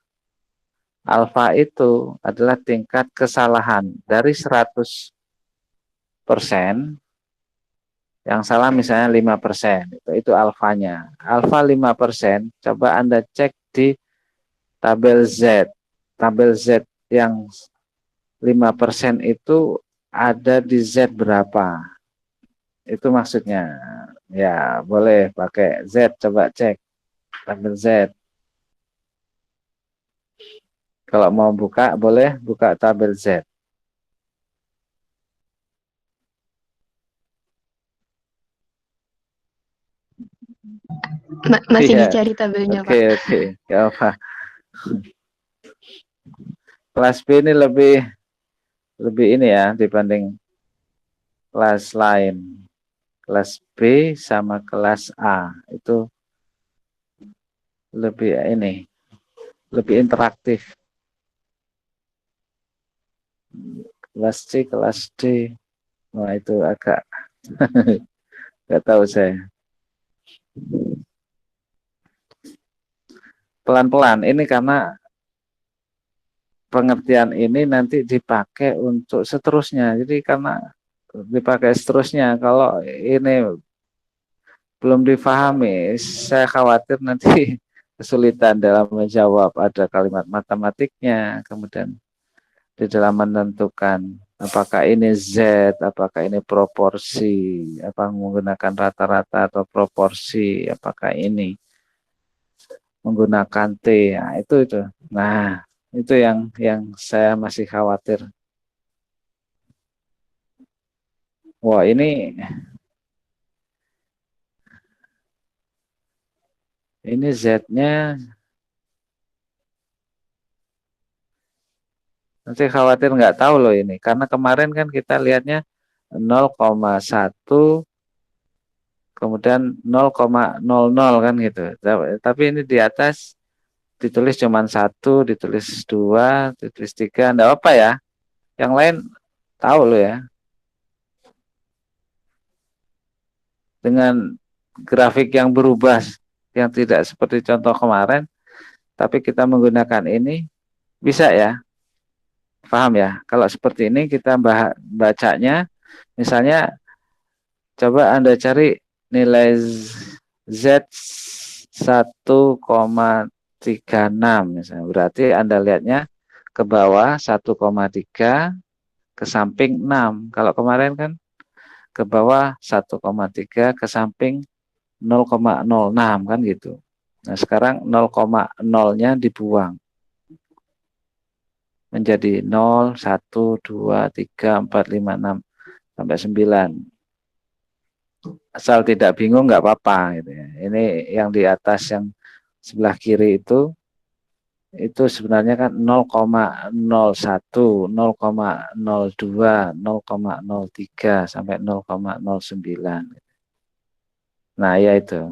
Alfa itu adalah tingkat kesalahan dari 100%, yang salah misalnya 5%, itu alfanya. Alfa 5%, coba Anda cek di tabel Z. Tabel Z yang 5% itu ada di Z berapa? Itu maksudnya. Ya, boleh pakai Z, coba cek tabel Z. Kalau mau buka, boleh buka tabel Z. Masih Iya. dicari tabelnya, Pak. Oke, gak apa. Kelas B ini lebih lebih ini ya dibanding kelas lain. Kelas B sama kelas A itu lebih ini, lebih interaktif. Kelas C, kelas D, wah itu agak nggak tahu saya. Pelan-pelan ini karena pengertian ini nanti dipakai untuk seterusnya. Jadi karena dipakai seterusnya, kalau ini belum difahami, saya khawatir nanti kesulitan dalam menjawab. Ada kalimat matematiknya, kemudian di dalam menentukan apakah ini Z, apakah ini proporsi, apa menggunakan rata-rata atau proporsi, apakah ini menggunakan T. Nah, itu. Nah, itu yang saya masih khawatir. Wah, ini Z-nya nanti khawatir nggak tahu loh ini. Karena kemarin kan kita lihatnya 0,1 kemudian 0,00 kan gitu. Tapi ini di atas ditulis cuma 1, ditulis 2, ditulis 3, enggak apa ya. Yang lain tahu loh ya. Dengan grafik yang berubah, yang tidak seperti contoh kemarin, tapi kita menggunakan ini, bisa ya. Paham ya? Kalau seperti ini kita bacanya, misalnya coba Anda cari nilai Z 1,36 misalnya. Berarti Anda lihatnya ke bawah 1,3, ke samping 6. Kalau kemarin kan ke bawah 1,3, ke samping 0,06 kan gitu. Nah, sekarang 0,0-nya dibuang. Menjadi 0, 1, 2, 3, 4, 5, 6, sampai 9. Asal tidak bingung nggak apa-apa gitu ya. Ini yang di atas yang sebelah kiri itu sebenarnya kan 0,01, 0,02, 0,03 sampai 0,09. Nah, ya itu.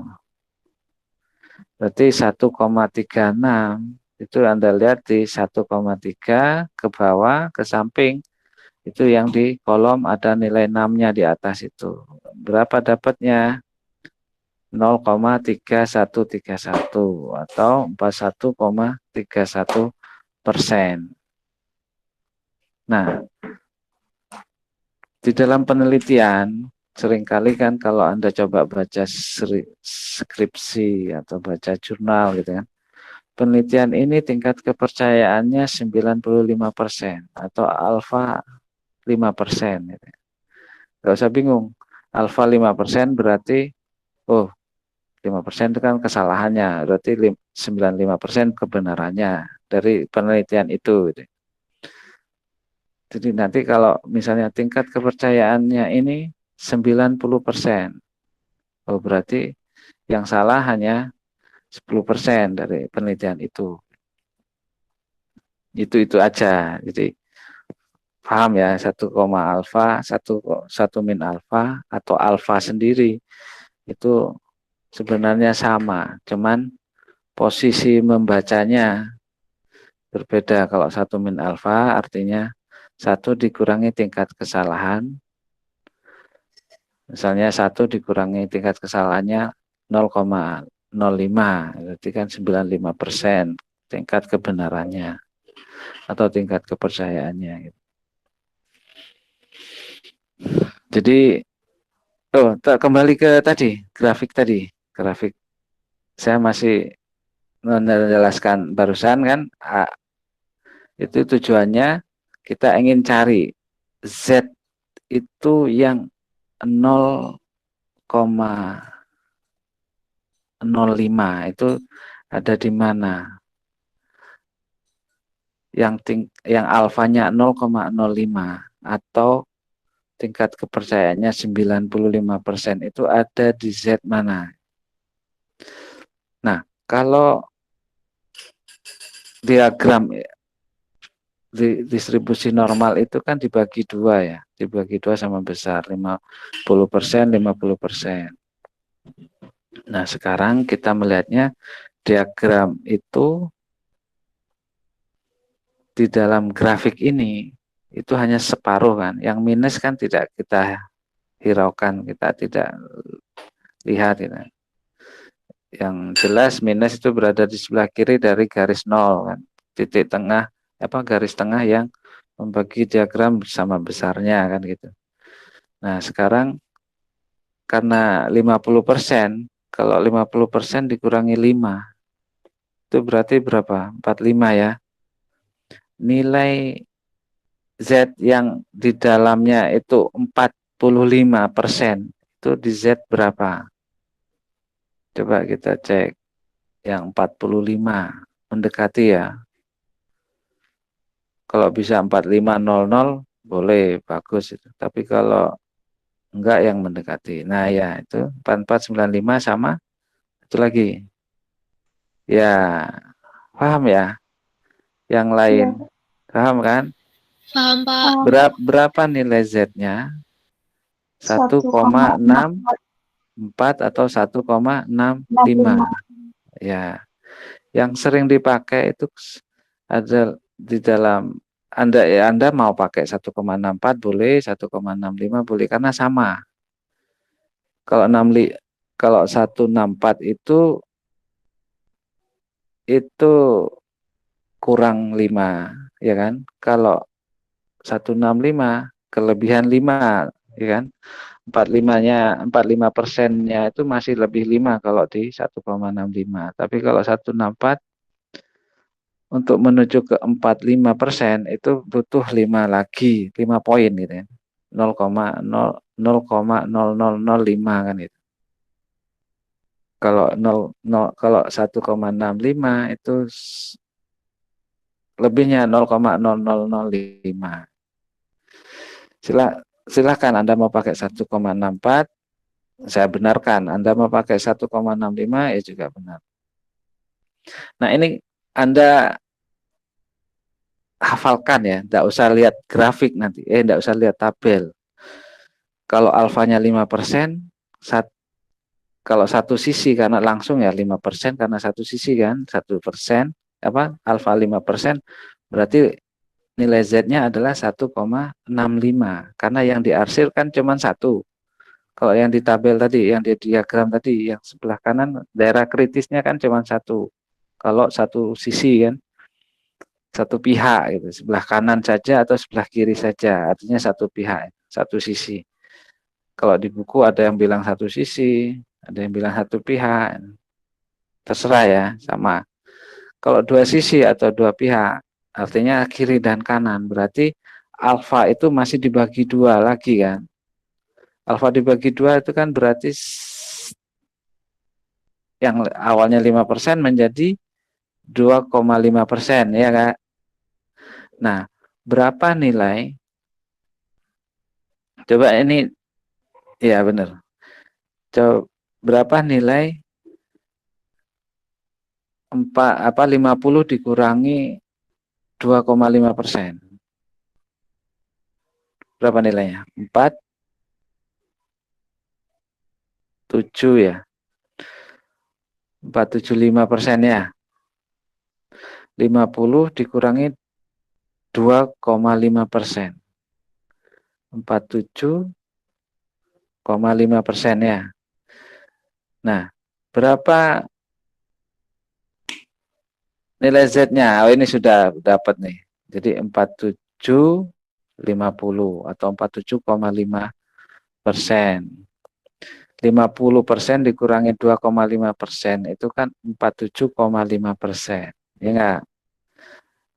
Berarti 1,36 itu Anda lihat di 1,3 ke bawah, ke samping. Itu yang di kolom ada nilai 6-nya di atas itu. Berapa dapatnya? 0,3131 atau 41,31%. Nah, di dalam penelitian, seringkali kan kalau Anda coba baca skripsi atau baca jurnal gitu kan, penelitian ini tingkat kepercayaannya 95% atau alfa 5%. Gitu. Nggak usah bingung, alfa 5% berarti, oh 5% itu kan kesalahannya, berarti 95% kebenarannya dari penelitian itu. Gitu. Jadi nanti kalau misalnya tingkat kepercayaannya ini 90%, oh berarti yang salah hanya 10% dari penelitian itu. Itu aja. Jadi paham ya, 1, alfa, 1 min alfa atau alfa sendiri itu sebenarnya sama, cuman posisi membacanya berbeda. Kalau 1 min alfa artinya 1 dikurangi tingkat kesalahan, misalnya 1 dikurangi tingkat kesalahannya 0,05, berarti kan 95% tingkat kebenarannya atau tingkat kepercayaannya. Jadi, kembali ke tadi, grafik tadi. Grafik saya masih menjelaskan barusan kan, itu tujuannya kita ingin cari Z itu yang 0,05 itu ada di mana? Yang alfanya 0,05 atau tingkat kepercayaannya 95% itu ada di Z mana? Nah, kalau diagram distribusi normal itu kan dibagi dua ya, dibagi dua sama besar, 50%, 50%. Nah, sekarang kita melihatnya diagram itu di dalam grafik ini itu hanya separuh kan, yang minus kan tidak kita hiraukan, kita tidak lihat gitu. Yang jelas minus itu berada di sebelah kiri dari garis nol kan, titik tengah garis tengah yang membagi diagram sama besarnya kan gitu. Nah, sekarang karena 50%, kalau 50% dikurangi 5 itu berarti berapa? 45 ya. Nilai Z yang di dalamnya itu 45%, itu di Z berapa? Coba kita cek. Yang 45 mendekati ya. Kalau bisa 4500 boleh, bagus itu. Tapi kalau enggak, yang mendekati. Nah ya, itu 4495 sama itu lagi. Ya, paham ya? Yang lain, paham kan? Paham, Pak. Berapa nilai Z-nya? 1,64 atau 1,65. Ya, yang sering dipakai itu ada di dalam Anda mau pakai 1,64 boleh, 1,65 boleh, karena sama. Kalau 164 itu kurang 5, ya kan? Kalau 165 kelebihan 5, ya kan? 45%-nya itu masih lebih 5 kalau di 1,65. Tapi kalau 164 untuk menuju ke 45% itu butuh 5 lagi, 5 poin gitu ya. 0,005 kan itu. Kalau 1,65 itu lebihnya 0,0005. Silakan Anda mau pakai 1,64, saya benarkan. Anda mau pakai 1,65 ya juga benar. Nah, ini Anda hafalkan ya, tidak usah lihat grafik nanti, tidak usah lihat tabel. Kalau alfanya 5%, kalau satu sisi karena langsung ya 5% karena satu sisi kan, 1%, alfa 5%, berarti nilai Z-nya adalah 1,65 karena yang diarsir kan cuma 1. Kalau yang di tabel tadi, yang di diagram tadi, yang sebelah kanan daerah kritisnya kan cuma 1. Kalau satu sisi kan, satu pihak gitu, sebelah kanan saja atau sebelah kiri saja, artinya satu pihak, satu sisi. Kalau di buku ada yang bilang satu sisi, ada yang bilang satu pihak, terserah ya, sama. Kalau dua sisi atau dua pihak, artinya kiri dan kanan, berarti alfa itu masih dibagi dua lagi kan. Alfa dibagi dua itu kan berarti yang awalnya 5% menjadi 2,5%, ya Kak. Nah, berapa nilai? Coba ini, ya benar. Coba berapa nilai 50 dikurangi 2,5%? Berapa nilainya? 47 ya. 475% ya. 50 dikurangi 2,5%. 47,5% ya. Nah, berapa nilai Z-nya? Oh, ini sudah dapat nih. Jadi 4750 atau 47,5%. 50% dikurangi 2,5% itu kan 47,5%. Ya enggak?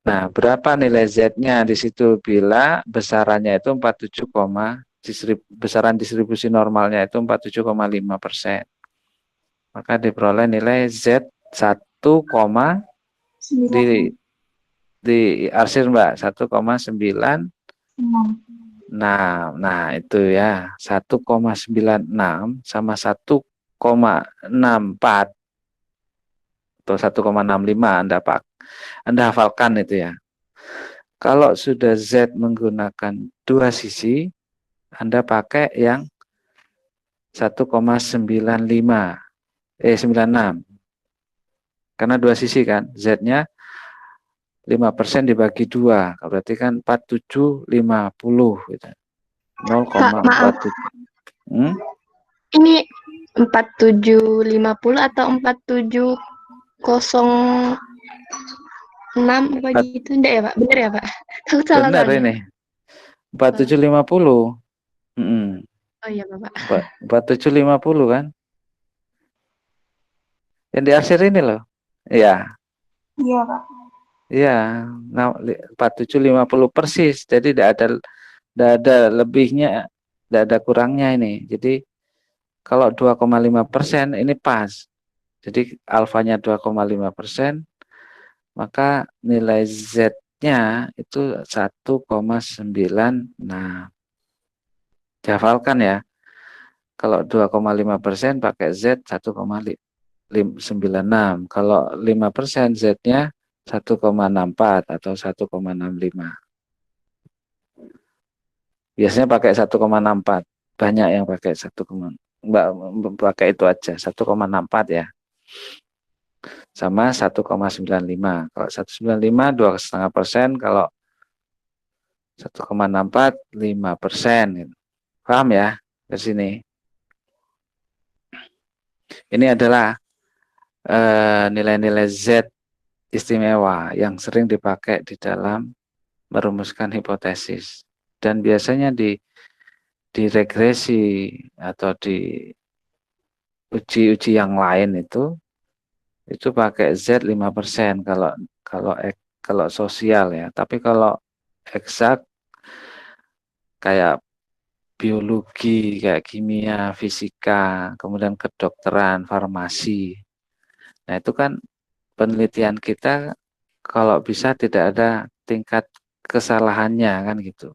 Nah, berapa nilai Z-nya di situ bila besarannya itu 47, besaran distribusi normalnya itu 47,5%. Maka diperoleh nilai Z 1, di arsir Mbak 1,9. Nah itu ya 1,96 sama 1,64 atau 1,65 Anda hafalkan itu ya. Kalau sudah Z menggunakan dua sisi, Anda pakai yang 1,95 96. Karena dua sisi kan, Z-nya 5% dibagi 2, berarti kan 4750 gitu. Pak, maaf. 0,47. Ini 4750 atau 4706 apa gitu? Enggak ya, Pak? Bener ya, Pak? Aku salah Benar soalnya. ini. 4750. Oh iya, Bapak. 4750 kan? Yang diarsir ini loh. Iya. Iya, Pak. Iya, 4750 persis. Jadi tidak ada lebihnya, tidak ada kurangnya ini. Jadi kalau 2,5% ini pas. Jadi alfanya 2,5%, maka nilai Z-nya itu 1,96. Dihafalkan ya. Kalau 2,5% pakai Z 1,96. Kalau 5% Z-nya 1,64 atau 1,65. Biasanya pakai 1,64. Banyak yang pakai 1, pakai itu aja 1,64 ya. Sama 1,95. Kalau 1,95 2,5%, kalau 1,64 5%. Paham ya ke sini? Ini adalah nilai-nilai Z istimewa yang sering dipakai di dalam merumuskan hipotesis, dan biasanya di regresi atau di uji-uji yang lain itu pakai Z 5% kalau sosial ya. Tapi kalau eksak kayak biologi, kayak kimia, fisika, kemudian kedokteran, farmasi. Nah, itu kan penelitian kita kalau bisa tidak ada tingkat kesalahannya kan gitu.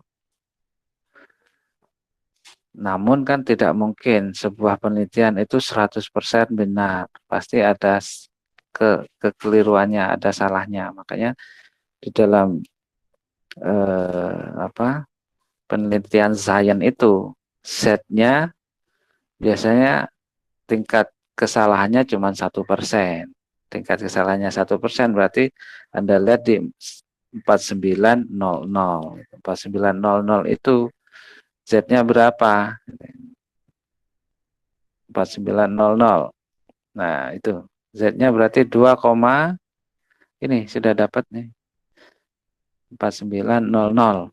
Namun kan tidak mungkin sebuah penelitian itu 100% benar. Pasti ada kekeliruannya, ada salahnya. Makanya di dalam penelitian science itu Z-nya biasanya tingkat kesalahannya cuma 1%. Tingkat kesalahannya 1% berarti Anda lihat di 4900. 4900 itu Z-nya berapa? 4900. Nah, itu Z-nya berarti 2, ini sudah dapat nih. 4900.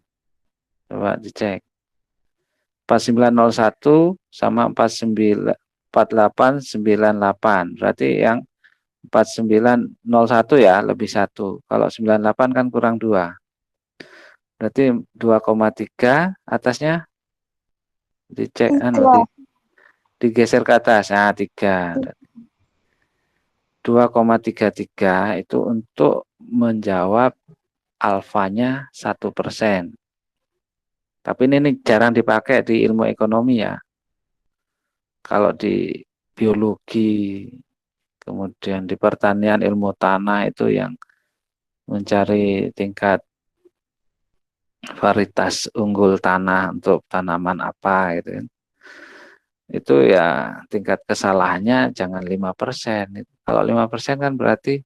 Coba dicek. 4901 sama 4898. Berarti yang 4901 ya lebih 1. Kalau 98 kan kurang 2. Berarti 2,3 atasnya dicek digeser ke atas. Nah, 3. 2,33 itu untuk menjawab alfanya 1%. Tapi ini jarang dipakai di ilmu ekonomi ya. Kalau di biologi, kemudian di pertanian, ilmu tanah itu yang mencari tingkat varietas unggul tanah untuk tanaman apa gitu kan. Itu ya tingkat kesalahannya jangan 5%. Kalau 5% kan berarti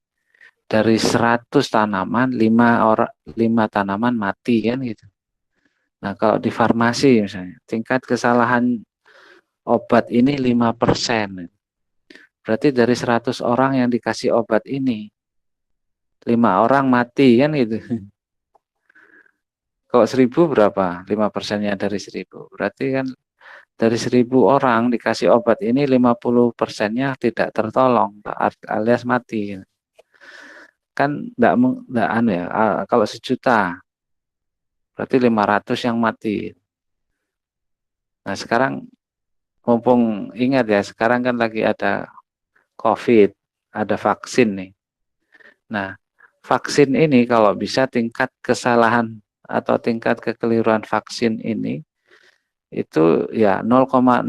dari 100 tanaman 5 tanaman mati kan gitu. Nah, kalau di farmasi misalnya tingkat kesalahan obat ini 5%. Berarti dari 100 orang yang dikasih obat ini 5 orang mati kan gitu. Kalau 1000 berapa? 5%-nya dari 1000. Berarti kan dari 1000 orang dikasih obat ini 50%-nya tidak tertolong alias mati. Kan enggak anu ya. Kalau 1.000.000 berarti 500 yang mati. Nah, sekarang mumpung ingat ya, sekarang kan lagi ada COVID, ada vaksin nih. Nah, vaksin ini kalau bisa tingkat kesalahan atau tingkat kekeliruan vaksin ini itu ya 0,01%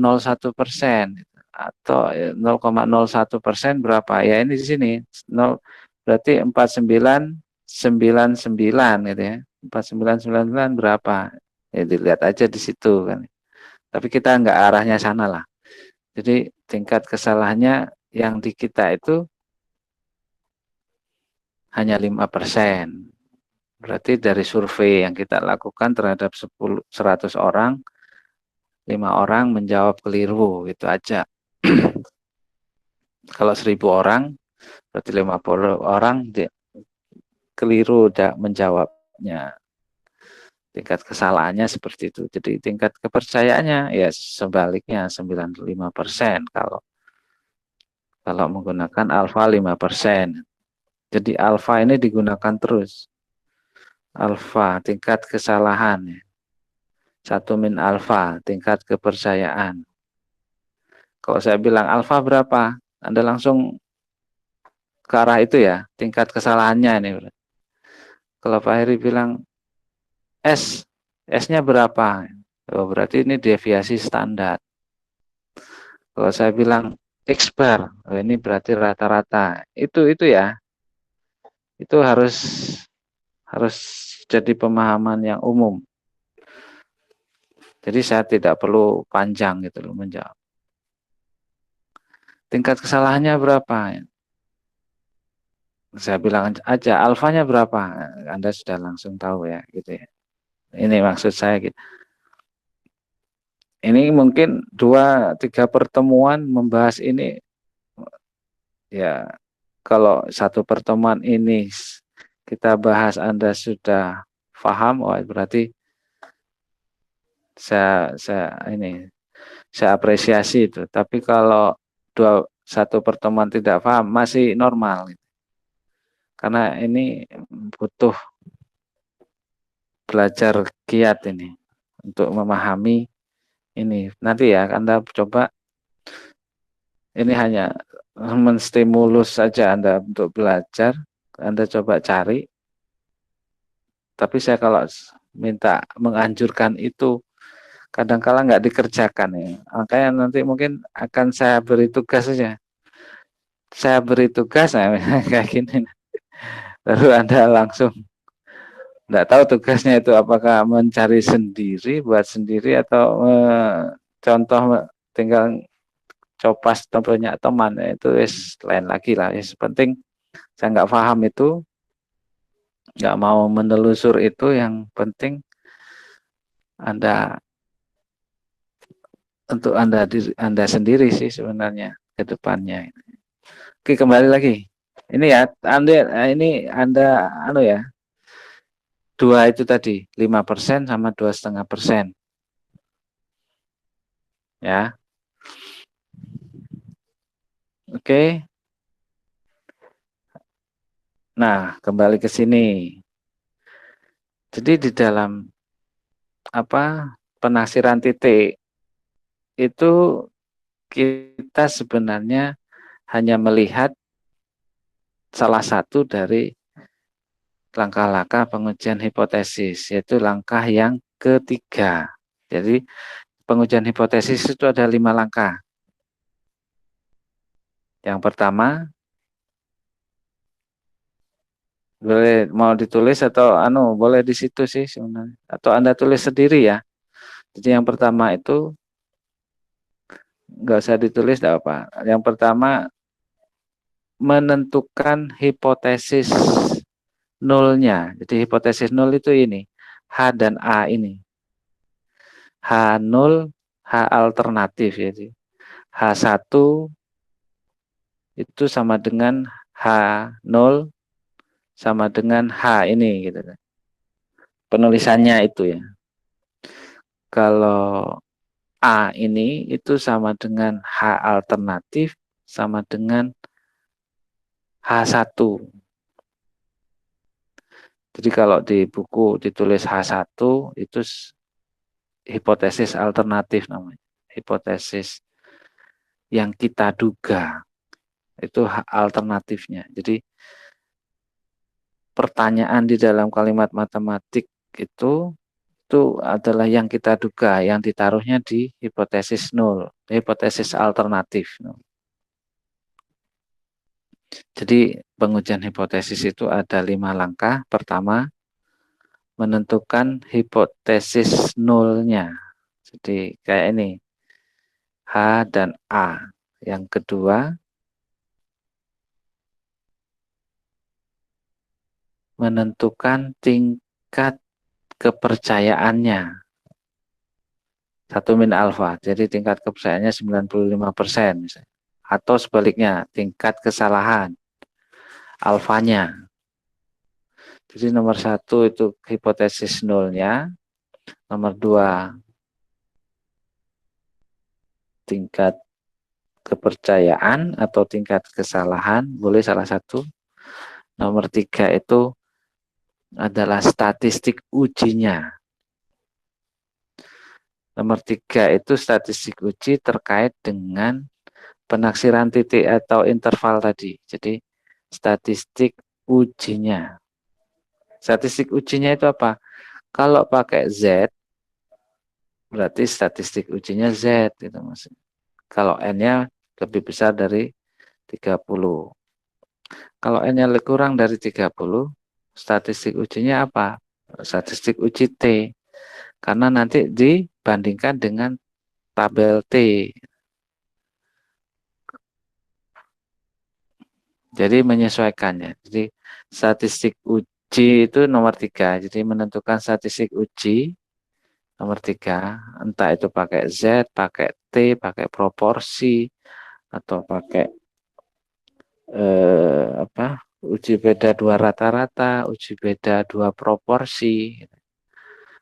atau 0,01% berapa? Ya ini di sini 0 berarti 4999 gitu ya. 4999 berapa? Ya dilihat aja di situ kan. Tapi kita nggak arahnya sana lah. Jadi tingkat kesalahannya yang di kita itu hanya 5%. Berarti dari survei yang kita lakukan terhadap 100 orang, 5 orang menjawab keliru, gitu aja. Kalau 1000 orang, berarti 50 orang keliru menjawabnya. Tingkat kesalahannya seperti itu. Jadi tingkat kepercayaannya ya sebaliknya 95% kalau menggunakan alfa 5%. Jadi alfa ini digunakan terus. Alfa tingkat kesalahan. 1 min alfa tingkat kepercayaan. Kalau saya bilang alfa berapa? Anda langsung ke arah itu ya, tingkat kesalahannya ini. Kalau Pak Heri bilang S-nya berapa? Oh, berarti ini deviasi standar. Kalau saya bilang X bar, oh, ini berarti rata-rata. Itu ya. Itu harus jadi pemahaman yang umum. Jadi saya tidak perlu panjang gitu loh menjawab. Tingkat kesalahannya berapa? Saya bilang aja alfanya berapa? Anda sudah langsung tahu ya gitu ya. Ini maksud saya gitu. Ini mungkin 2-3 pertemuan membahas ini ya, kalau satu pertemuan ini kita bahas Anda sudah paham, oh berarti saya apresiasi itu. Tapi kalau satu pertemuan tidak paham masih normal. Karena ini butuh belajar giat ini untuk memahami ini. Nanti ya Anda coba, ini hanya menstimulus saja Anda untuk belajar. Anda coba cari. Tapi saya kalau minta menganjurkan itu kadang-kala nggak dikerjakan ya. Makanya nanti mungkin akan saya beri tugas saja. Saya beri tugas kayak gini. Lalu Anda langsung nggak tahu tugasnya itu apakah mencari sendiri, buat sendiri, atau contoh tinggal copas punya teman, itu lain lagi lah. Yang penting saya nggak paham itu, nggak mau menelusur itu, yang penting untuk Anda sendiri sih sebenarnya ke depannya. Oke, kembali lagi. Ini ya, Anda ya. 2 itu tadi 5% sama 2,5%. Ya. Oke. Nah, kembali ke sini. Jadi di dalam penafsiran titik itu kita sebenarnya hanya melihat salah satu dari langkah-langkah pengujian hipotesis, yaitu langkah yang ketiga. Jadi pengujian hipotesis itu ada 5 langkah. Yang pertama, boleh mau ditulis atau boleh di situ sih sebenarnya, atau Anda tulis sendiri ya. Jadi yang pertama itu nggak usah ditulis, tidak apa. Yang pertama, menentukan hipotesis nolnya. Jadi hipotesis nol itu ini, H dan A ini. H0, H alternatif. Jadi H1 itu sama dengan H0 sama dengan H ini gitu. Penulisannya itu ya. Kalau A ini itu sama dengan H alternatif sama dengan H1. Jadi kalau di buku ditulis H1 itu hipotesis alternatif namanya. Hipotesis yang kita duga. Itu alternatifnya. Jadi pertanyaan di dalam kalimat matematik itu adalah yang kita duga, yang ditaruhnya di hipotesis nol, hipotesis alternatif. Jadi pengujian hipotesis itu ada 5 langkah. Pertama, menentukan hipotesis nolnya. Jadi kayak ini, H dan A. Yang kedua, menentukan tingkat kepercayaannya. 1 min alfa, jadi tingkat kepercayaannya 95%. Misalnya. Atau sebaliknya, tingkat kesalahan alfanya. Jadi nomor 1 itu hipotesis nolnya, nomor 2 tingkat kepercayaan atau tingkat kesalahan, boleh salah satu. Nomor 3 itu adalah statistik ujinya. Nomor 3 itu statistik uji terkait dengan penaksiran titik atau interval tadi. Jadi statistik ujinya. Statistik ujinya itu apa? Kalau pakai Z, berarti statistik ujinya Z. Gitu maksudnya. Kalau N-nya lebih besar dari 30. Kalau N-nya kurang dari 30, statistik ujinya apa? Statistik uji T. Karena nanti dibandingkan dengan tabel T. Jadi menyesuaikannya. Jadi statistik uji itu nomor 3. Jadi menentukan statistik uji nomor 3. Entah itu pakai Z, pakai T, pakai proporsi, atau pakai uji beda 2 rata-rata, uji beda 2 proporsi.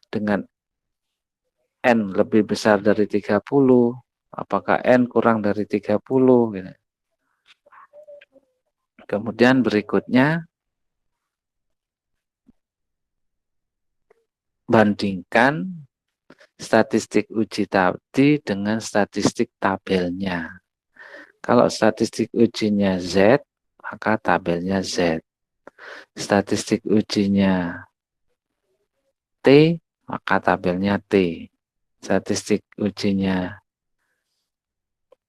Dengan N lebih besar dari 30, apakah N kurang dari 30. Gitu. Kemudian berikutnya, bandingkan statistik uji tadi dengan statistik tabelnya. Kalau statistik ujinya Z, maka tabelnya Z. Statistik ujinya T, maka tabelnya T. Statistik ujinya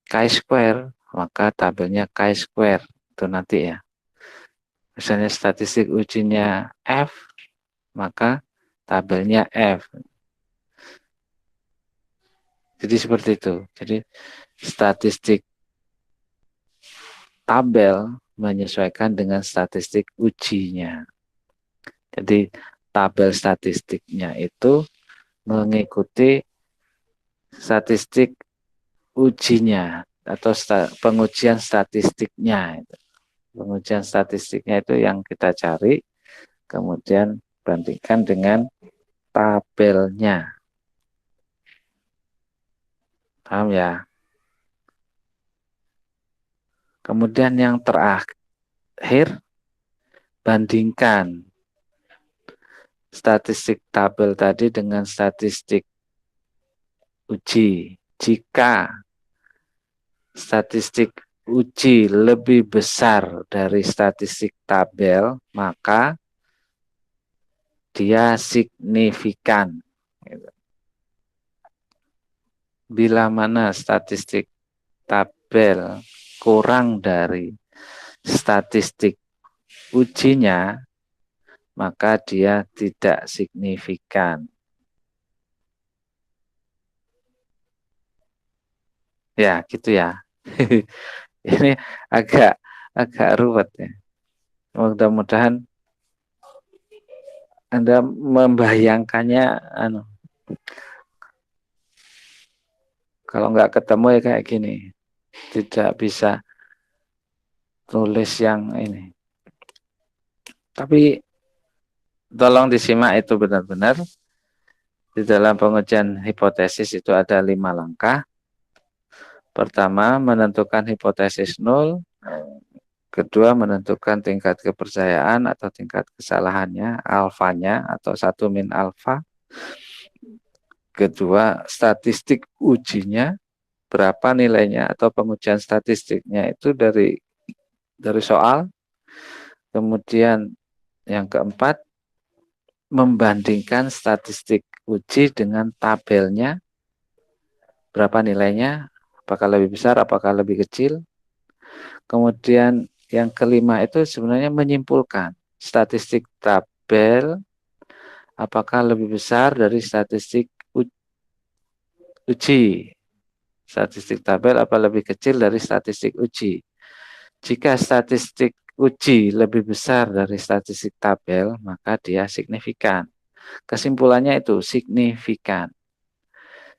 chi-square, maka tabelnya chi-square. Itu nanti ya. Misalnya statistik ujinya F, maka tabelnya F. Jadi seperti itu. Jadi statistik tabel menyesuaikan dengan statistik ujinya. Jadi tabel statistiknya itu mengikuti statistik ujinya atau pengujian statistiknya. Pengujian statistiknya itu yang kita cari, kemudian bandingkan dengan tabelnya. Paham ya? Kemudian yang terakhir, bandingkan statistik tabel tadi dengan statistik uji. Jika statistik uji lebih besar dari statistik tabel, maka dia signifikan. Bila mana statistik tabel kurang dari statistik ujinya, maka dia tidak signifikan. Ya, gitu ya. Ini agak ruwet ya. Mudah-mudahan Anda membayangkannya, kalau nggak ketemu ya kayak gini, tidak bisa tulis yang ini. Tapi tolong disimak itu benar-benar. Di dalam pengujian hipotesis itu ada 5 langkah. Pertama, menentukan hipotesis nol. Kedua, menentukan tingkat kepercayaan atau tingkat kesalahannya, alfanya atau 1 min alfa. Kedua, statistik ujinya, berapa nilainya atau pengujian statistiknya itu dari soal. Kemudian yang keempat, membandingkan statistik uji dengan tabelnya, berapa nilainya, apakah lebih besar, apakah lebih kecil. Kemudian yang kelima itu sebenarnya menyimpulkan statistik tabel apakah lebih besar dari statistik uji? Statistik tabel apa lebih kecil dari statistik uji? Jika statistik uji lebih besar dari statistik tabel, maka dia signifikan. Kesimpulannya itu signifikan.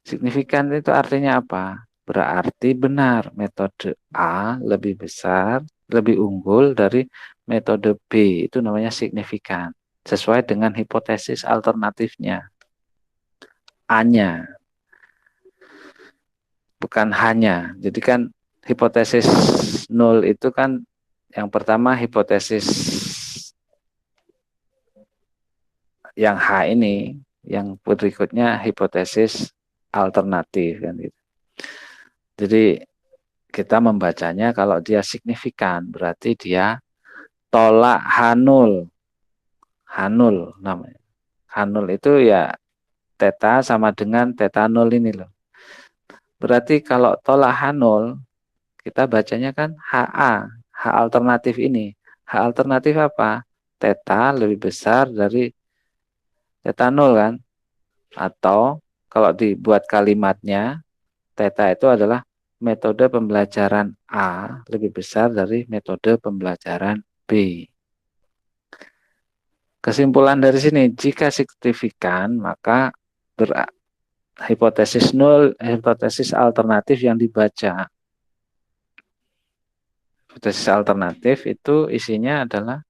Signifikan itu artinya apa? Berarti benar metode A lebih besar, lebih unggul dari metode B. Itu namanya signifikan. Sesuai dengan hipotesis alternatifnya. A-nya. Bukan hanya. Jadi kan hipotesis 0 itu kan yang pertama hipotesis yang H ini, yang berikutnya hipotesis alternatif kan gitu. Jadi kita membacanya kalau dia signifikan berarti dia tolak H0. H0 namanya. H0 itu ya theta sama dengan theta 0 ini loh. Berarti kalau tolak H0 kita bacanya kan HA, H alternatif ini. H alternatif apa? Theta lebih besar dari theta 0 kan? Atau kalau dibuat kalimatnya, theta itu adalah metode pembelajaran A lebih besar dari metode pembelajaran B. Kesimpulan dari sini, jika signifikan, maka hipotesis 0, hipotesis alternatif yang dibaca. Hipotesis alternatif itu isinya adalah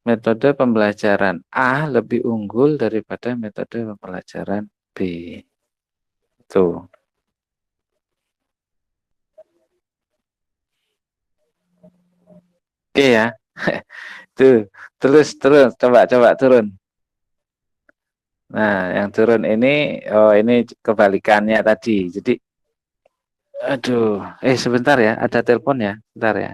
metode pembelajaran A lebih unggul daripada metode pembelajaran B. Itu. Oke ya. Tuh, terus coba turun. Nah, yang turun ini ini kebalikannya tadi. Jadi aduh, sebentar ya, ada telepon ya. Bentar ya.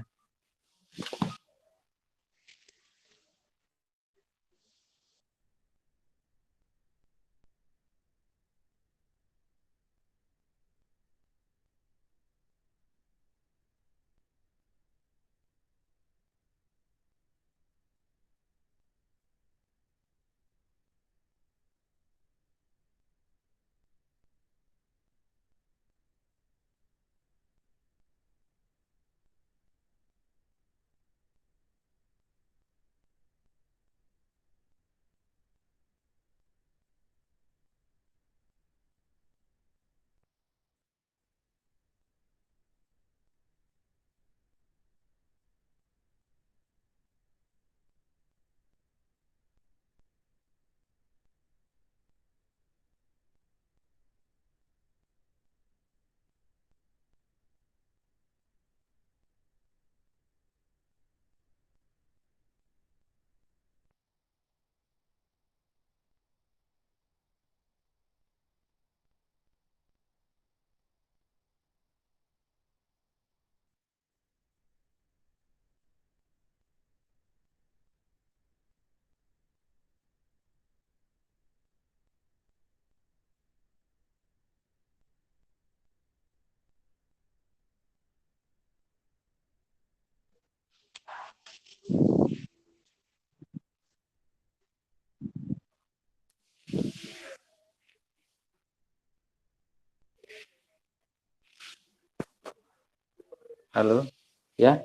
Halo. Ya.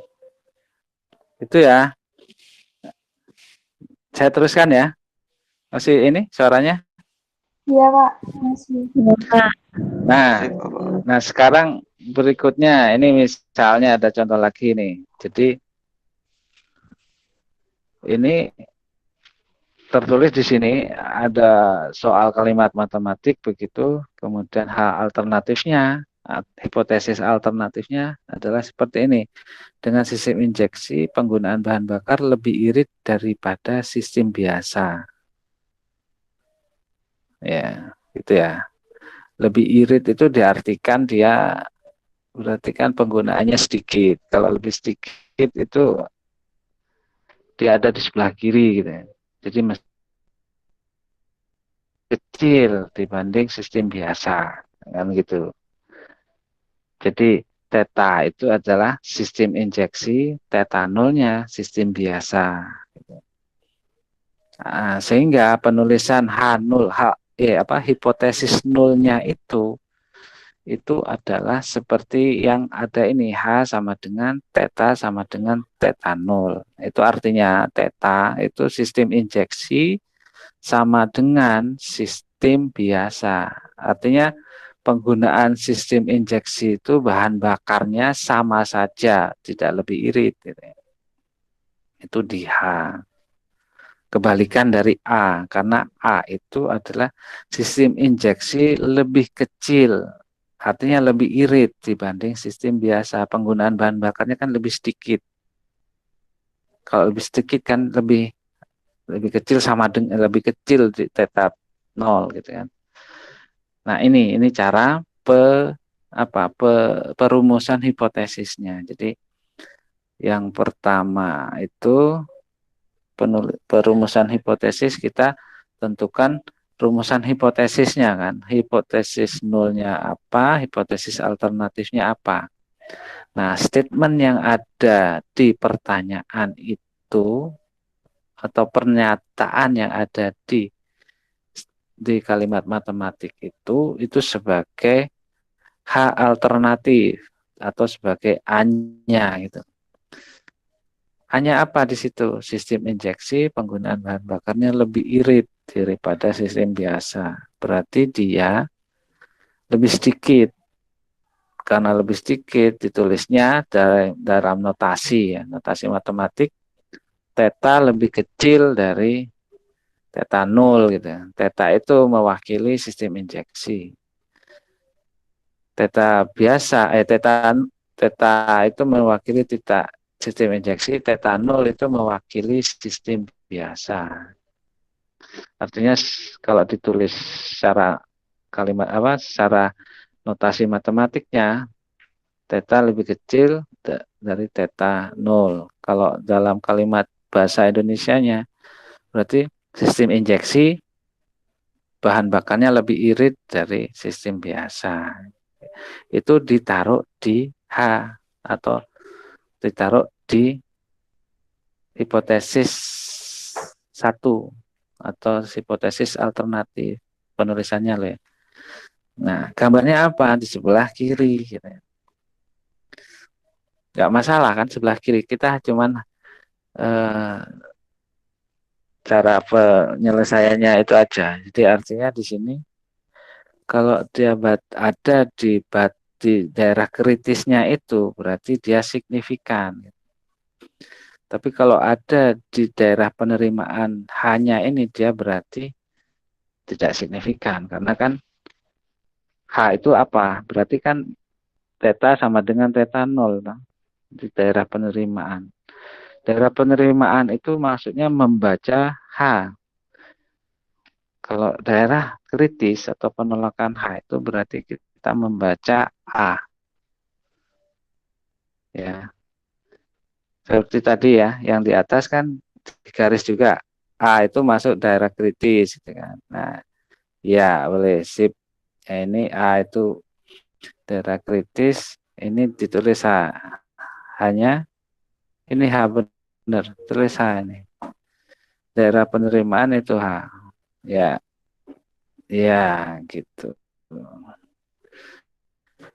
Itu ya. Saya teruskan ya. Masih ini suaranya? Iya, Pak. Masih. Nah, sekarang berikutnya ini misalnya ada contoh lagi nih. Jadi ini tertulis di sini ada soal kalimat matematik begitu, kemudian hal alternatifnya, hipotesis alternatifnya adalah seperti ini. Dengan sistem injeksi, penggunaan bahan bakar lebih irit daripada sistem biasa. Ya, gitu ya. Lebih irit itu diartikan dia berarti kan penggunaannya sedikit. Kalau lebih sedikit itu dia ada di sebelah kiri gitu ya. Jadi kecil dibanding sistem biasa kan gitu. Jadi theta itu adalah sistem injeksi, theta nolnya sistem biasa. Sehingga penulisan H0 hipotesis nolnya itu adalah seperti yang ada ini, H sama dengan theta sama dengan theta 0. Itu artinya theta itu sistem injeksi sama dengan sistem biasa. Artinya penggunaan sistem injeksi itu bahan bakarnya sama saja, tidak lebih irit. Gitu. Itu di H. Kebalikan dari A, karena A itu adalah sistem injeksi lebih kecil, artinya lebih irit dibanding sistem biasa. Penggunaan bahan bakarnya kan lebih sedikit. Kalau lebih sedikit kan lebih kecil sama dengan lebih kecil di theta 0 gitu kan. Nah, ini cara perumusan hipotesisnya. Jadi yang pertama itu perumusan hipotesis, kita tentukan rumusan hipotesisnya kan. Hipotesis nolnya apa, hipotesis alternatifnya apa. Nah, statement yang ada di pertanyaan itu atau pernyataan yang ada di kalimat matematik itu sebagai H alternatif atau sebagai A-nya gitu. Hanya apa di situ? Sistem injeksi penggunaan bahan bakarnya lebih irit daripada sistem biasa. Berarti dia lebih sedikit. Karena lebih sedikit ditulisnya dalam notasi ya, notasi matematik, theta lebih kecil dari theta 0 gitu. Theta itu mewakili sistem injeksi. Theta biasa theta itu mewakili sistem injeksi, theta 0 itu mewakili sistem biasa. Artinya kalau ditulis secara secara notasi matematiknya, theta lebih kecil dari theta 0. Kalau dalam kalimat bahasa Indonesianya, berarti sistem injeksi bahan bakarnya lebih irit dari sistem biasa. Itu ditaruh di H atau ditaruh di hipotesis 1 atau hipotesis alternatif penulisannya loh. Nah, gambarnya apa? Di sebelah kiri gitu. Nggak masalah kan sebelah kiri, kita cuman cara penyelesaiannya itu aja. Jadi artinya di sini kalau dia ada di daerah kritisnya itu berarti dia signifikan. Tapi kalau ada di daerah penerimaan hanya ini, dia berarti tidak signifikan. Karena kan H itu apa? Berarti kan theta sama dengan theta 0 di daerah penerimaan. Daerah penerimaan itu maksudnya membaca H. Kalau daerah kritis atau penolakan H itu berarti kita membaca A. Ya. Seperti tadi ya, yang di atas kan garis juga. A itu masuk daerah kritis gitu kan. Nah, ya boleh sip. Ya, ini A itu daerah kritis, ini ditulis H. Hanya ini H benar, tulis H ini. Daerah penerimaan itu H. Ya. Ya, gitu.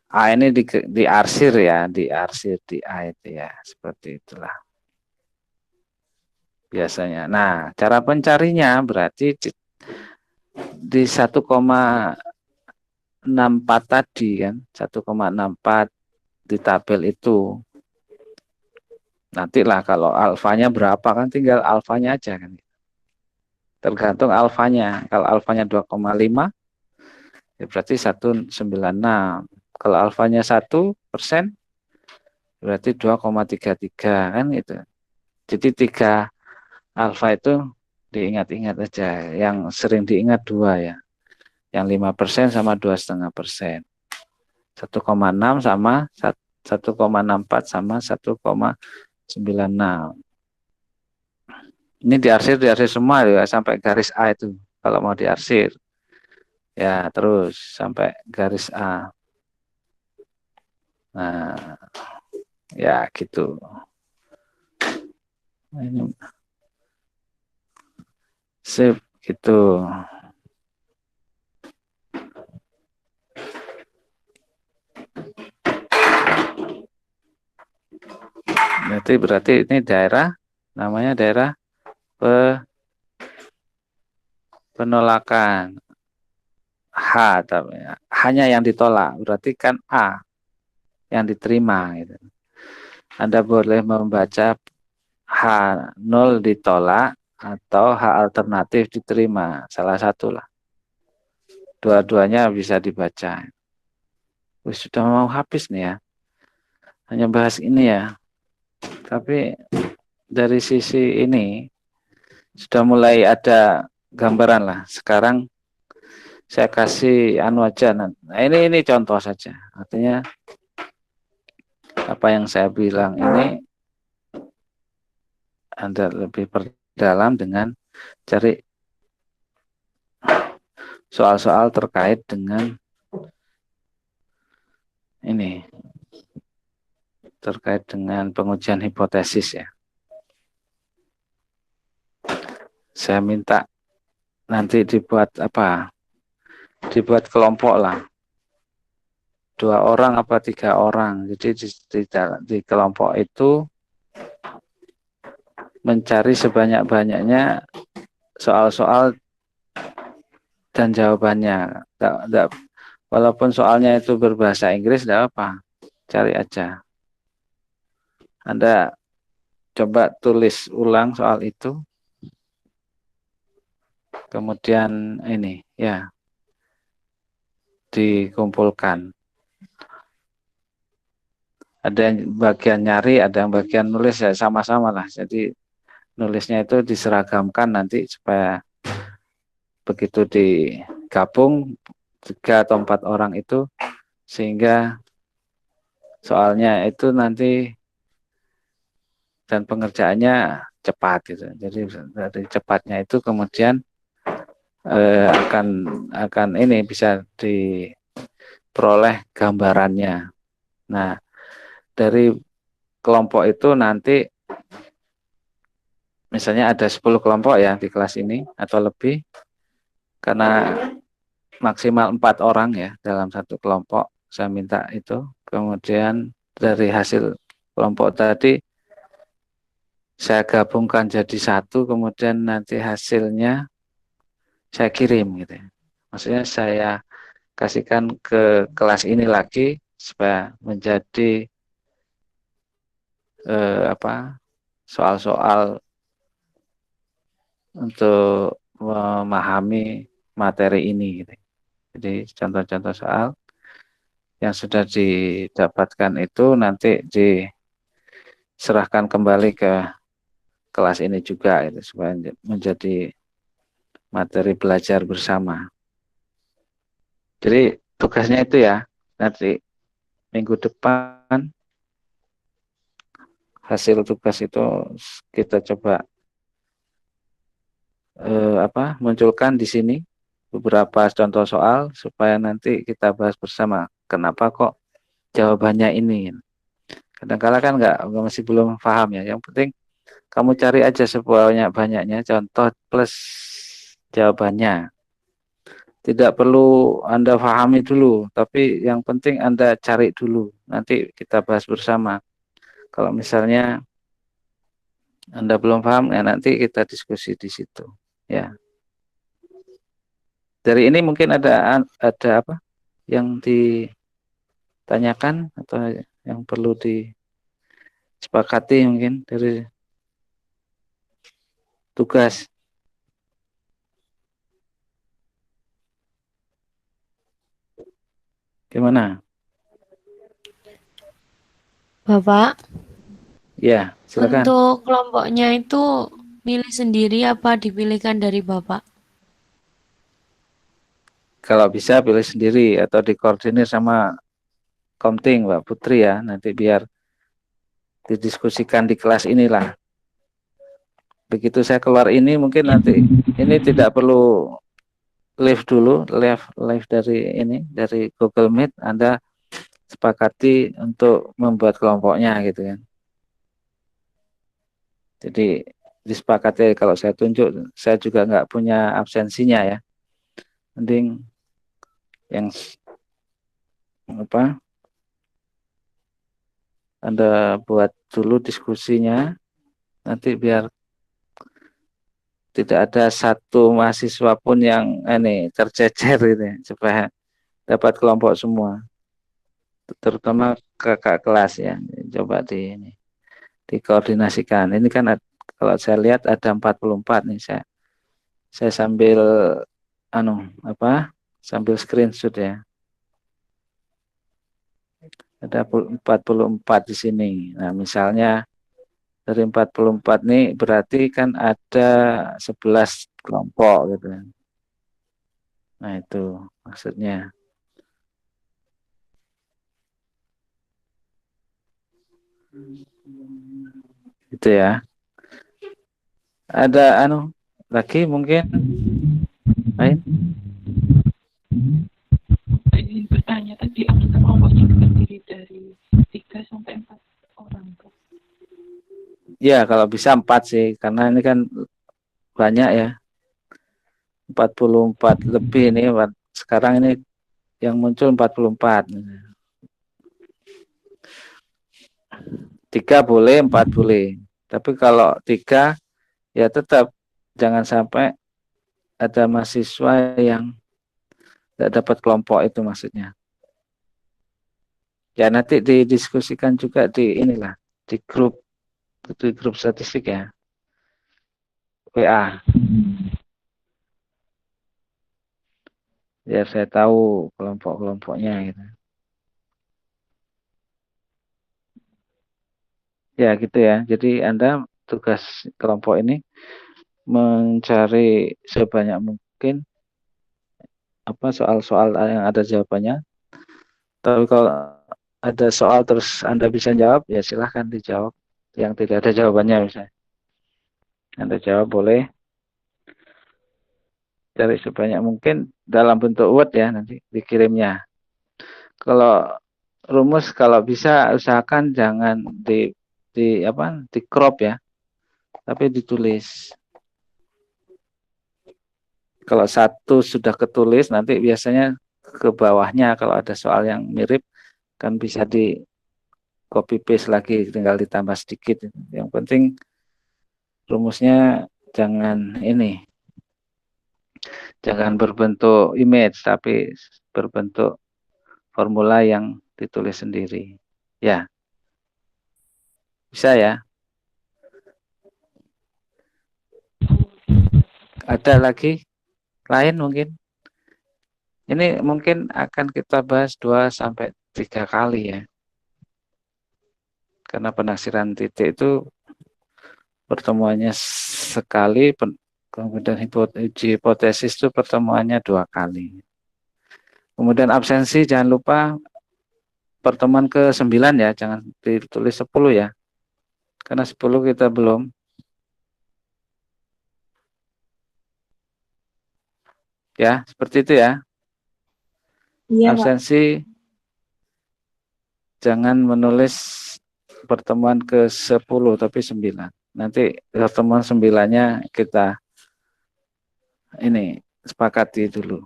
A ini diarsir ya, diarsir di A itu ya, seperti itulah biasanya. Nah, cara pencarinya berarti di 1,64 tadi kan, 1,64 di tabel itu. Nantilah kalau alfanya berapa kan tinggal alfanya aja kan. Tergantung alfanya. Kalau alfanya 2,5 ya berarti 196. Kalau alfanya 1% berarti 2,33 kan gitu. Jadi 3 alfa itu diingat-ingat aja. Yang sering diingat 2 ya. Yang 5% sama 2,5%. 1,6 sama 1,64 sama 1,96. Ini diarsir semua ya sampai garis A itu kalau mau diarsir. Ya, terus sampai garis A. Nah, ya gitu. Ini Sip, gitu. Berarti ini daerah, namanya daerah penolakan. H, tapi hanya yang ditolak, berarti kan A yang diterima. Gitu. Anda boleh membaca H0 ditolak atau H alternatif diterima, salah satu lah. Dua-duanya bisa dibaca. Sudah mau habis nih ya, hanya bahas ini ya. Tapi dari sisi ini sudah mulai ada gambaran lah. Sekarang saya kasih anu aja. Nah, ini contoh saja. Artinya apa yang saya bilang ini Anda lebih perdalam dengan cari soal-soal terkait dengan ini, terkait dengan pengujian hipotesis ya. Saya minta nanti dibuat apa? Dibuat kelompok lah. 2 orang apa 3 orang. Jadi di kelompok itu mencari sebanyak-banyaknya soal-soal dan jawabannya. Walaupun soalnya itu berbahasa Inggris, tidak apa, cari aja. Anda coba tulis ulang soal itu, kemudian ini ya dikumpulkan. Ada yang bagian nyari, ada yang bagian nulis, ya sama-sama lah. Jadi nulisnya itu diseragamkan nanti supaya begitu digabung 3 atau 4 orang itu, sehingga soalnya itu nanti dan pengerjaannya cepat gitu. Jadi dari cepatnya itu kemudian akan ini bisa diperoleh gambarannya. Nah, dari kelompok itu nanti misalnya ada 10 kelompok ya di kelas ini atau lebih, karena maksimal 4 orang ya dalam satu kelompok saya minta itu. Kemudian dari hasil kelompok tadi saya gabungkan jadi satu, kemudian nanti hasilnya saya kirim gitu. Maksudnya saya kasihkan ke kelas ini lagi supaya menjadi soal-soal untuk memahami materi ini gitu. Jadi contoh-contoh soal yang sudah didapatkan itu nanti diserahkan kembali ke kelas ini juga gitu, supaya menjadi materi belajar bersama. Jadi tugasnya itu ya, nanti minggu depan hasil tugas itu kita coba munculkan di sini beberapa contoh soal supaya nanti kita bahas bersama. Kenapa kok jawabannya ini? Kadang-kala kan masih belum paham ya. Yang penting kamu cari aja sebanyak-banyaknya contoh plus jawabannya. Tidak perlu Anda pahami dulu, tapi yang penting Anda cari dulu. Nanti kita bahas bersama. Kalau misalnya Anda belum paham, ya nanti kita diskusi di situ. Ya. Dari ini mungkin ada apa yang ditanyakan atau yang perlu disepakati mungkin dari tugas. Gimana? Bapak, Ya, silakan. untuk kelompoknya itu milih sendiri apa dipilihkan dari Bapak? Kalau bisa pilih sendiri atau dikoordinir sama Komting, Mbak Putri ya, nanti biar didiskusikan di kelas inilah. Begitu saya keluar ini mungkin nanti ini tidak perlu live dulu, live dari Google Meet, Anda sepakati untuk membuat kelompoknya gitu kan. Jadi disepakati kalau saya tunjuk, saya juga nggak punya absensinya ya. Mending yang apa? Anda buat dulu diskusinya, nanti biar tidak ada satu mahasiswa pun yang ini tercecer ini, supaya dapat kelompok semua, terutama kakak kelas ya. Coba dikoordinasikan. Ini kan kalau saya lihat ada 44 nih, saya sambil sambil screenshot ya. Ada 44 di sini. Nah, misalnya dari 44 nih berarti kan ada 11 kelompok gitu. Nah, itu maksudnya. Itu ya. Ada lagi mungkin lain? Saya ingin bertanya tadi, apakah kelompok ini terdiri dari 3 sampai 4 orang? Ya, kalau bisa 4 sih, karena ini kan banyak ya. 44 lebih ini, sekarang ini yang muncul 44. 3 boleh, 4 boleh. Tapi kalau 3, ya tetap jangan sampai ada mahasiswa yang tidak dapat kelompok itu maksudnya. Ya nanti didiskusikan juga di grup statistik ya, WA. Biar saya tahu kelompok-kelompoknya gitu. Ya gitu ya. Jadi Anda tugas kelompok ini mencari sebanyak mungkin soal-soal yang ada jawabannya. Tapi kalau ada soal terus Anda bisa jawab, ya silahkan dijawab. Yang tidak ada jawabannya misalnya, Anda jawab boleh. Cari sebanyak mungkin dalam bentuk Word ya, nanti dikirimnya. Kalau rumus kalau bisa usahakan jangan di crop ya, tapi ditulis. Kalau satu sudah ketulis, nanti biasanya ke bawahnya kalau ada soal yang mirip kan bisa di copy paste lagi, tinggal ditambah sedikit. Yang penting rumusnya jangan berbentuk image, tapi berbentuk formula yang ditulis sendiri. Ya, bisa ya. Ada lagi lain mungkin? Ini mungkin akan kita bahas 2-3 kali ya. Karena penafsiran titik itu pertemuannya sekali, kemudian uji hipotesis itu pertemuannya 2 kali. Kemudian absensi jangan lupa pertemuan ke-9 ya, jangan ditulis 10 ya. Karena 10 kita belum. Ya, seperti itu ya. Iya, Pak. Absensi jangan menulis pertemuan ke-10 tapi 9. Nanti pertemuan 9-nya kita sepakati dulu.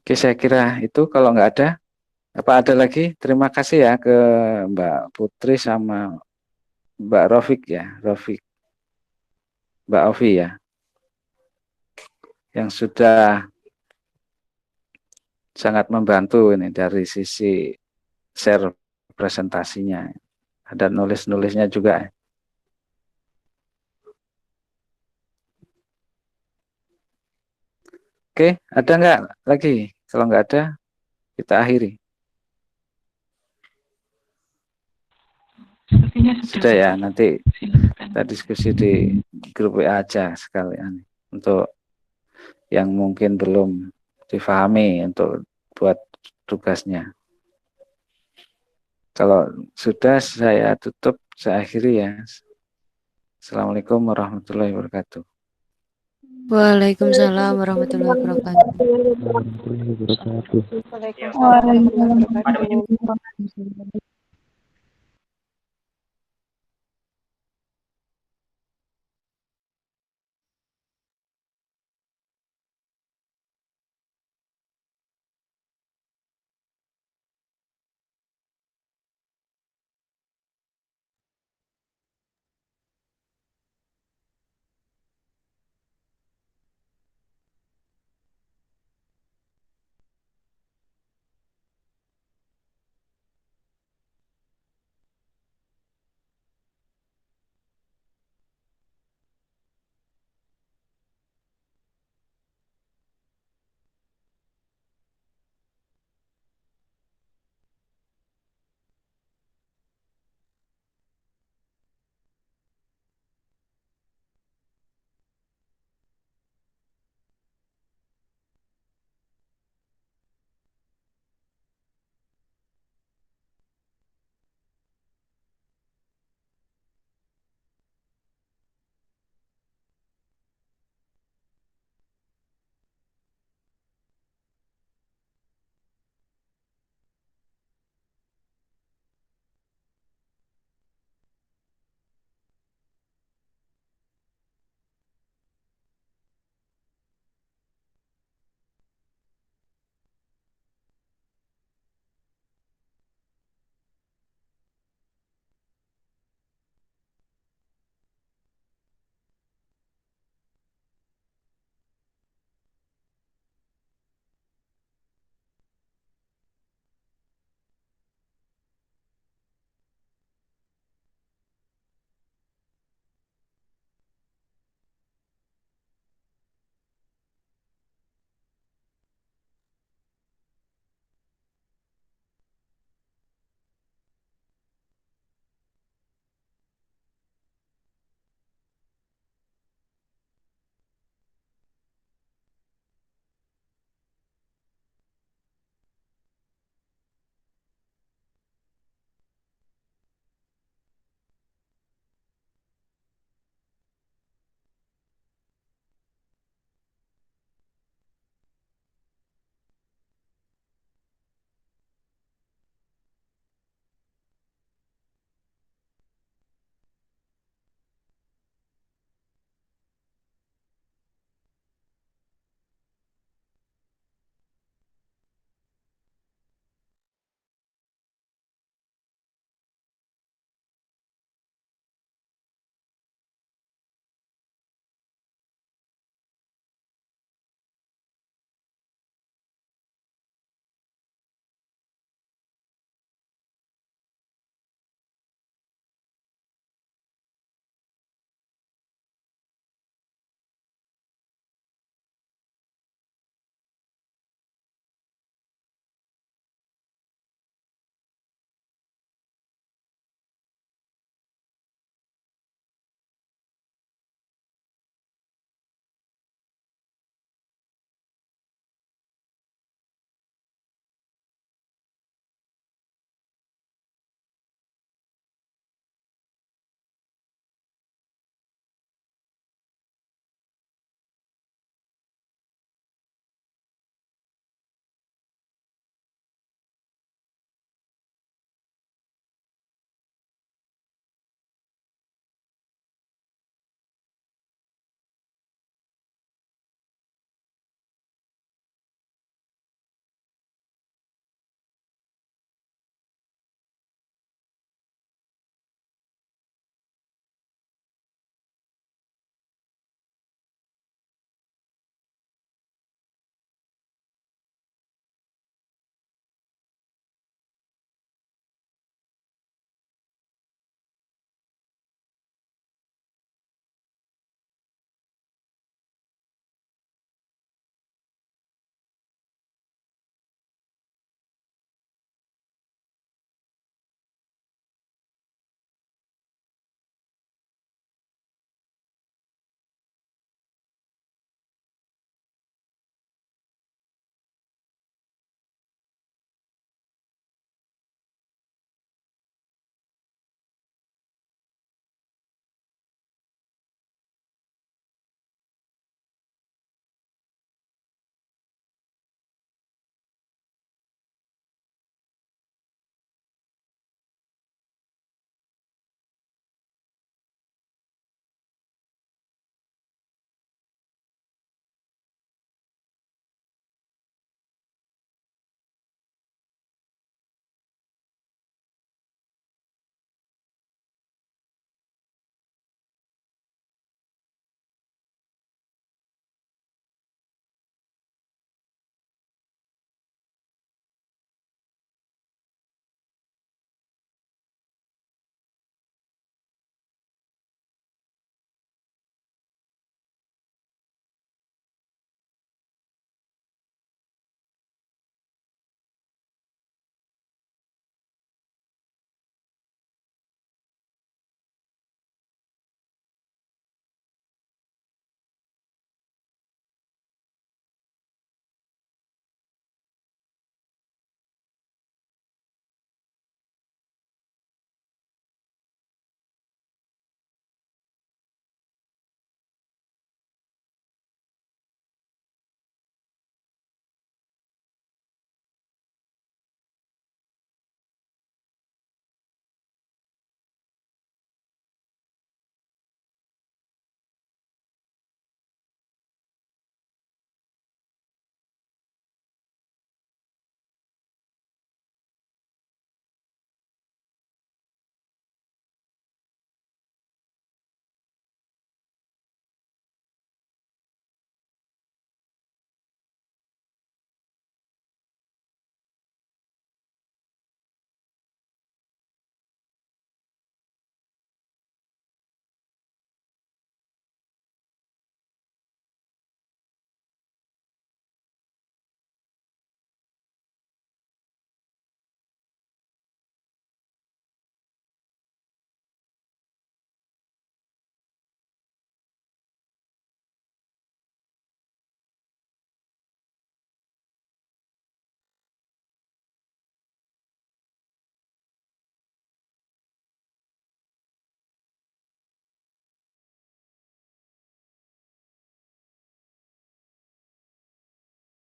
Oke, saya kira itu. Kalau nggak ada, apa ada lagi? Terima kasih ya ke Mbak Putri sama Mbak Rofik ya, Mbak Ovi ya, yang sudah sangat membantu ini dari sisi share presentasinya. Ada nulis-nulisnya juga. Oke, ada nggak lagi? Kalau nggak ada, kita akhiri. Sepertinya Sudah ya, nanti silakan. kita diskusi di grup WA aja sekalian untuk yang mungkin belum difahami untuk buat tugasnya. Kalau sudah, saya tutup, saya akhiri ya. Assalamualaikum warahmatullahi wabarakatuh. Waalaikumsalam warahmatullahi wabarakatuh. Waalaikumsalam warahmatullahi wabarakatuh.